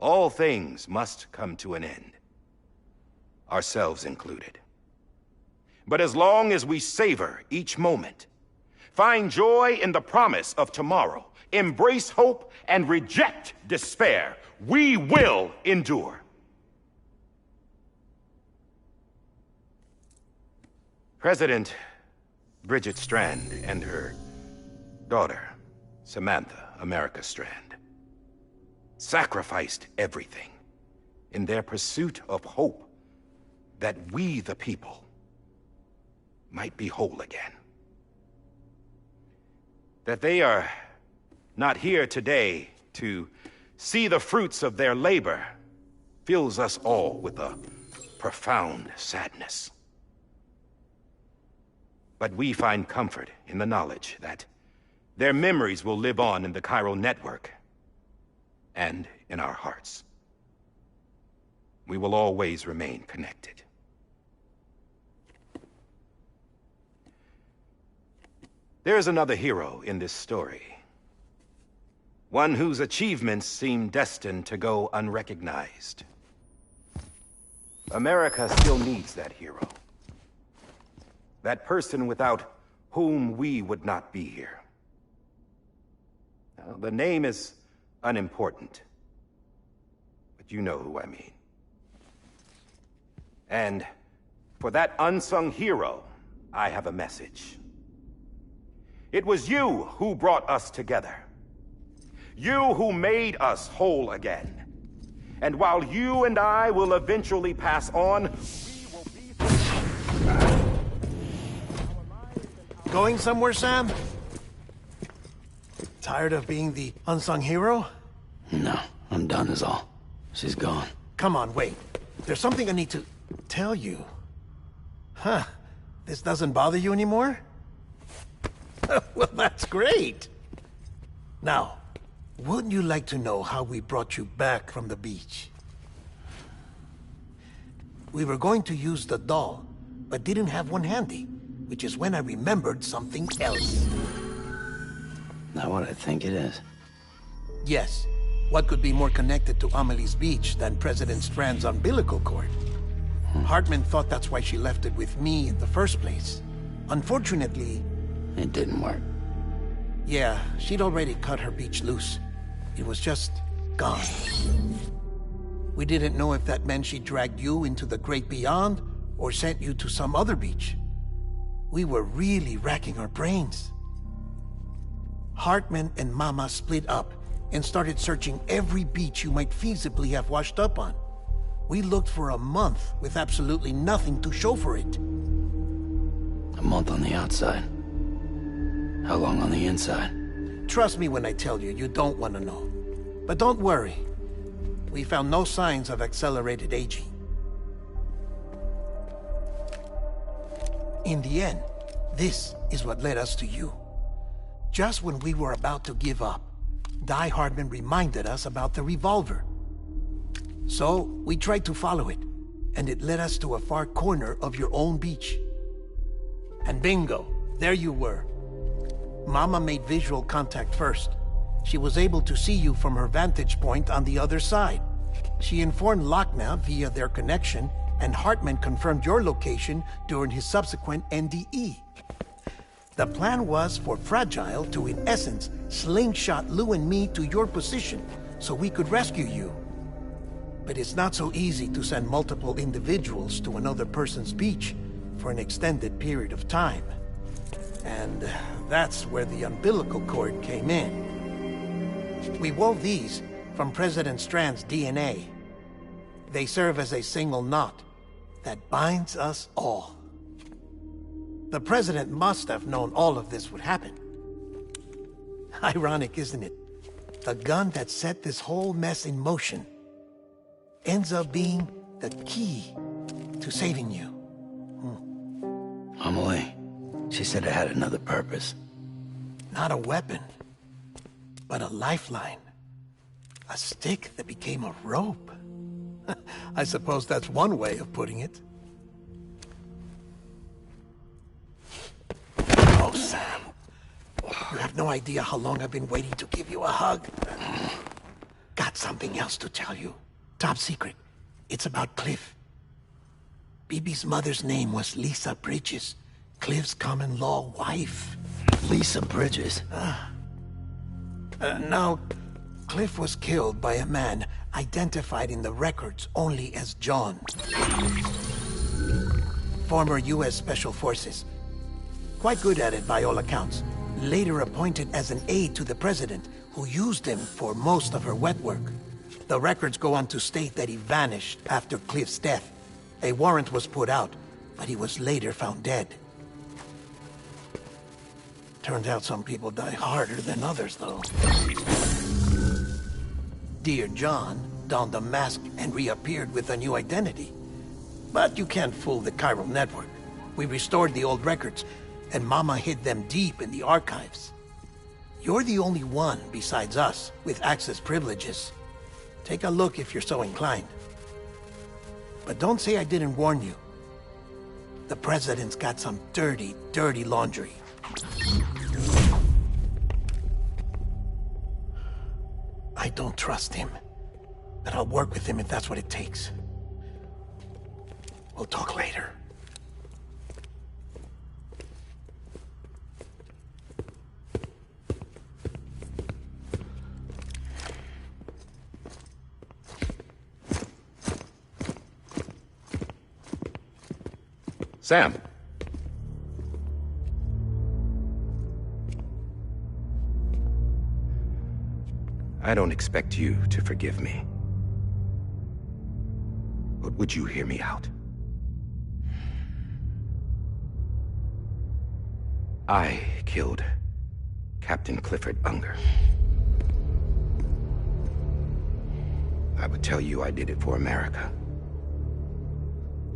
All things must come to an end, ourselves included. But as long as we savor each moment, find joy in the promise of tomorrow, embrace hope, and reject despair, we will endure. President Bridget Strand and her daughter, Samantha America Strand, sacrificed everything in their pursuit of hope that we, the people, might be whole again. That they are not here today to see the fruits of their labor fills us all with a profound sadness. But we find comfort in the knowledge that their memories will live on in the Cairo network and in our hearts. We will always remain connected. There is another hero in this story. One whose achievements seem destined to go unrecognized. America still needs that hero. That person without whom we would not be here. Now, the name is unimportant, but you know who I mean. And for that unsung hero, I have a message. It was you who brought us together. You who made us whole again. And while you and I will eventually pass on, we will be... Going somewhere, Sam? Tired of being the unsung hero? No, I'm done is all. She's gone. Come on, wait. There's something I need to tell you. Huh. This doesn't bother you anymore? Well, that's great. Now, wouldn't you like to know how we brought you back from the beach? We were going to use the doll, but didn't have one handy, which is when I remembered something else. Not what I think it is. Yes. What could be more connected to Amelie's beach than President Strand's umbilical cord? Hartman thought that's why she left it with me in the first place. Unfortunately... It didn't work. Yeah, she'd already cut her beach loose. It was just gone. We didn't know if that meant she dragged you into the great beyond, or sent you to some other beach. We were really racking our brains. Hartman and Mama split up and started searching every beach you might feasibly have washed up on. We looked for a month with absolutely nothing to show for it. A month on the outside. How long on the inside? Trust me when I tell you, you don't want to know. But don't worry. We found no signs of accelerated aging. In the end, this is what led us to you. Just when we were about to give up, Die Hardman reminded us about the revolver. So, we tried to follow it, and it led us to a far corner of your own beach. And bingo, there you were. Mama made visual contact first. She was able to see you from her vantage point on the other side. She informed Lochner via their connection, and Hartman confirmed your location during his subsequent NDE. The plan was for Fragile to, in essence, slingshot Lou and me to your position so we could rescue you. But it's not so easy to send multiple individuals to another person's beach for an extended period of time. And that's where the umbilical cord came in. We wove these from President Strand's DNA. They serve as a single knot that binds us all. The President must have known all of this would happen. Ironic, isn't it? The gun that set this whole mess in motion ends up being the key to saving you. Amelie, she said it had another purpose. Not a weapon, but a lifeline. A stick that became a rope. I suppose that's one way of putting it. Oh, Sam. You have no idea how long I've been waiting to give you a hug. Got something else to tell you. Top secret. It's about Cliff. Bibi's mother's name was Lisa Bridges, Cliff's common-law wife. Lisa Bridges? Now, Cliff was killed by a man identified in the records only as John. Former U.S. Special Forces. Quite good at it by all accounts. Later appointed as an aide to the president, who used him for most of her wet work. The records go on to state that he vanished after Cliff's death. A warrant was put out, but he was later found dead. Turns out some people die harder than others, though. Dear John donned a mask and reappeared with a new identity. But you can't fool the chiral network. We restored the old records, and Mama hid them deep in the archives. You're the only one, besides us, with access privileges. Take a look if you're so inclined. But don't say I didn't warn you. The President's got some dirty, dirty laundry. I don't trust him, but I'll work with him if that's what it takes. We'll talk later. Sam. I don't expect you to forgive me. But would you hear me out? I killed Captain Clifford Unger. I would tell you I did it for America.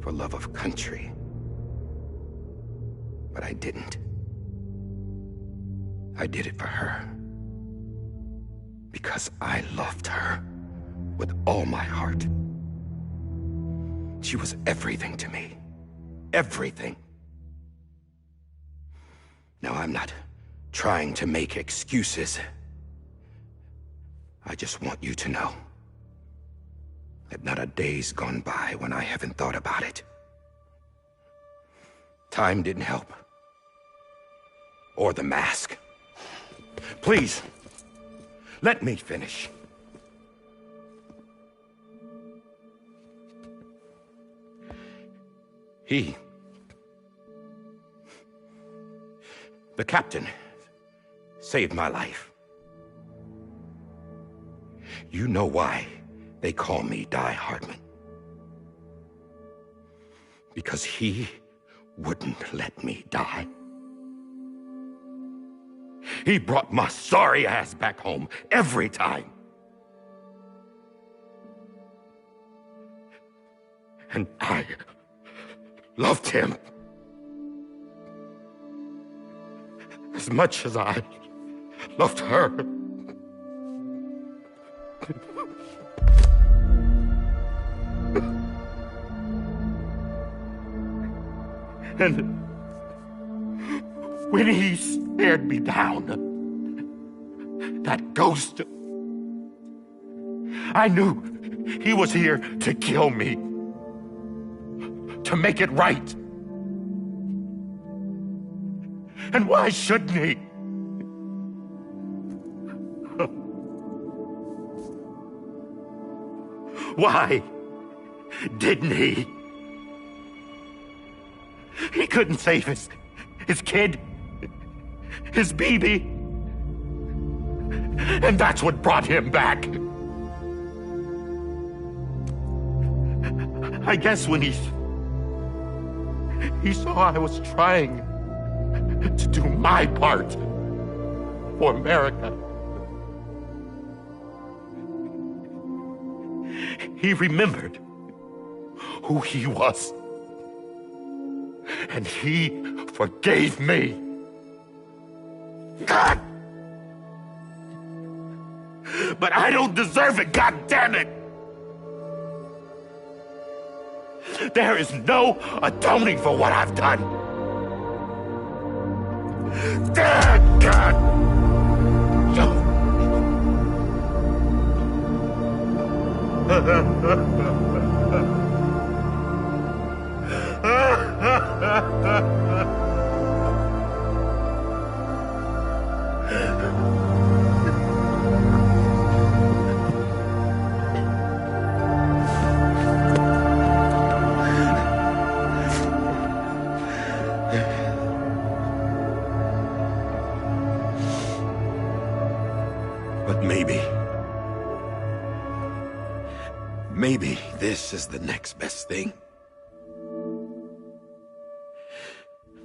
For love of country. But I didn't. I did it for her. Because I loved her with all my heart. She was everything to me. Everything. Now, I'm not trying to make excuses. I just want you to know that not a day's gone by when I haven't thought about it. Time didn't help. Or the mask. Please, let me finish. The captain saved my life. You know why they call me Die Hardman. Because he wouldn't let me die. He brought my sorry ass back home every time. And I loved him as much as I loved her. And when he stared me down, that ghost, I knew he was here to kill me, to make it right. And why shouldn't he? Why didn't he? He couldn't save his kid, his baby. And that's what brought him back. I guess when he saw I was trying to do my part for America, he remembered who he was. And he forgave me. God! But I don't deserve it, God damn it! There is no atoning for what I've done. God! But maybe this is the next best thing.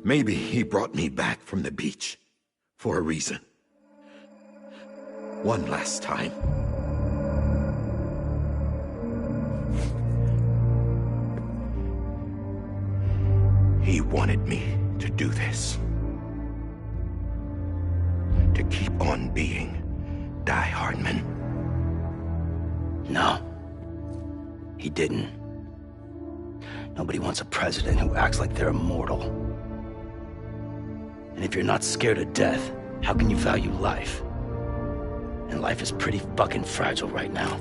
Maybe he brought me back from the beach for a reason. One last time. He wanted me to do this. To keep on being Die Hardman. No. He didn't. Nobody wants a president who acts like they're immortal. And if you're not scared of death, how can you value life? And life is pretty fucking fragile right now.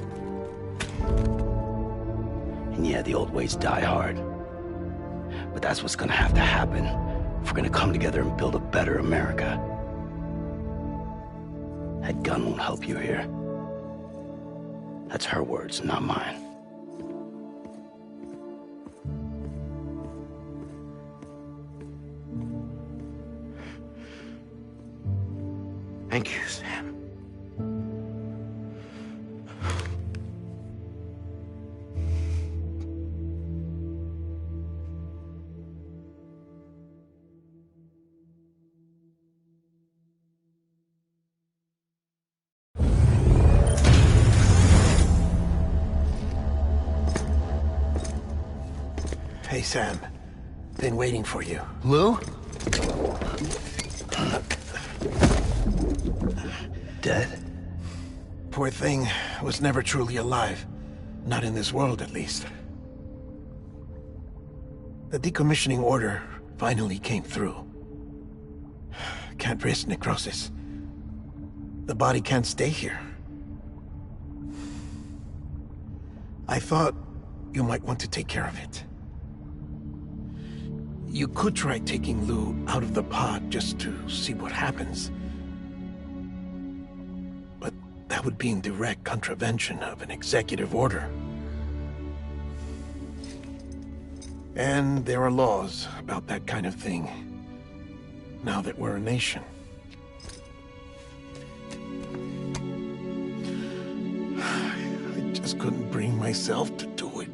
And yeah, the old ways die hard. But that's what's gonna have to happen if we're gonna come together and build a better America. That gun won't help you here. That's her words, not mine. Thank you, Sam. Hey, Sam. Been waiting for you. Lou? Dead? Poor thing was never truly alive. Not in this world, at least. The decommissioning order finally came through. Can't risk necrosis. The body can't stay here. I thought you might want to take care of it. You could try taking Lou out of the pod just to see what happens. But that would be in direct contravention of an executive order. And there are laws about that kind of thing, now that we're a nation. just couldn't bring myself to do it.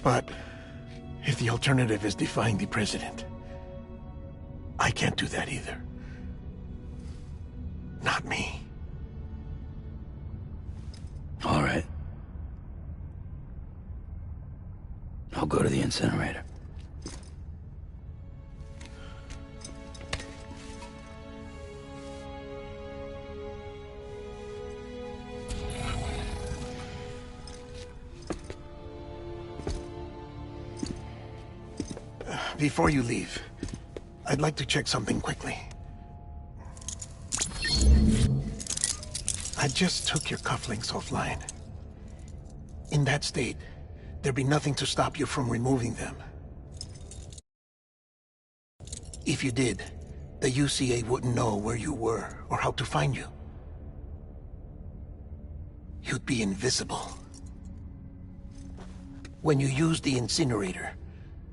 But if the alternative is defying the president, I can't do that either. Not me. All right. I'll go to the incinerator. Before you leave, I'd like to check something quickly. I just took your cufflinks offline. In that state, there'd be nothing to stop you from removing them. If you did, the UCA wouldn't know where you were or how to find you. You'd be invisible. When you use the incinerator,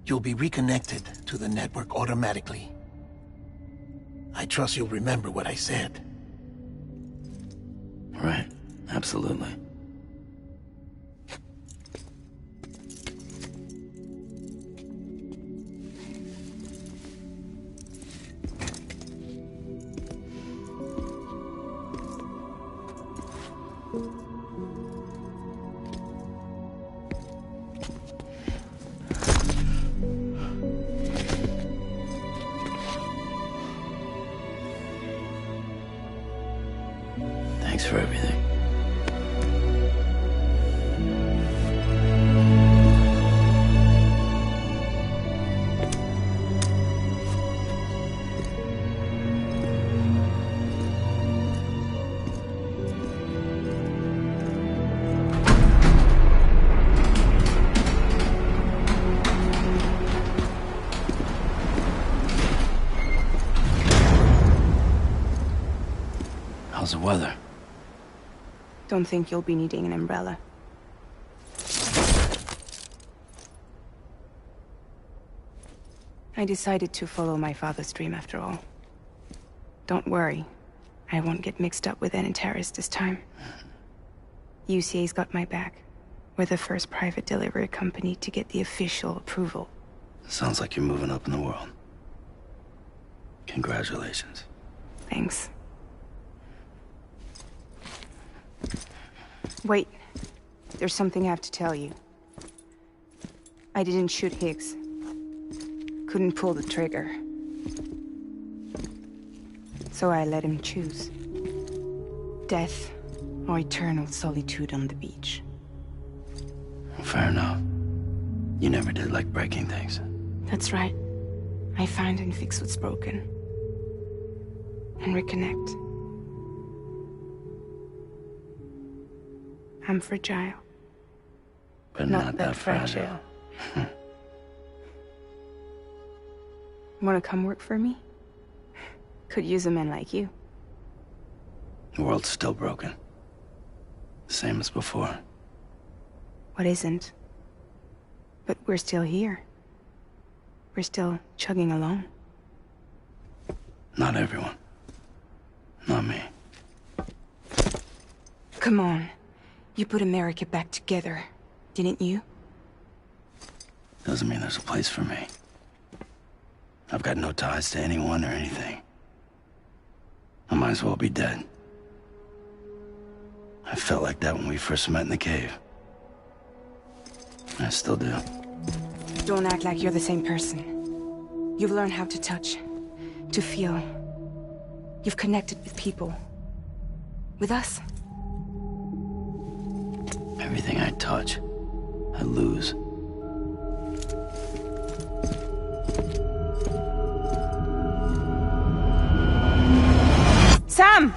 you'll be reconnected to the network automatically. I trust you'll remember what I said. Right, absolutely. Thanks for everything. How's the weather? Don't think you'll be needing an umbrella. I decided to follow my father's dream after all. Don't worry, I won't get mixed up with any terrorists this time. UCA's got my back. We're the first private delivery company to get the official approval. Sounds like you're moving up in the world. Congratulations. Thanks. Wait. There's something I have to tell you. I didn't shoot Higgs. Couldn't pull the trigger. So I let him choose. Death or eternal solitude on the beach. Fair enough. You never did like breaking things. That's right. I find and fix what's broken. And reconnect. I'm fragile. But not that fragile. Wanna come work for me? Could use a man like you. The world's still broken. Same as before. What isn't? But we're still here. We're still chugging along. Not everyone. Not me. Come on. You put America back together, didn't you? Doesn't mean there's a place for me. I've got no ties to anyone or anything. I might as well be dead. I felt like that when we first met in the cave. I still do. Don't act like you're the same person. You've learned how to touch, to feel. You've connected with people. With us. Everything I touch, I lose. Sam!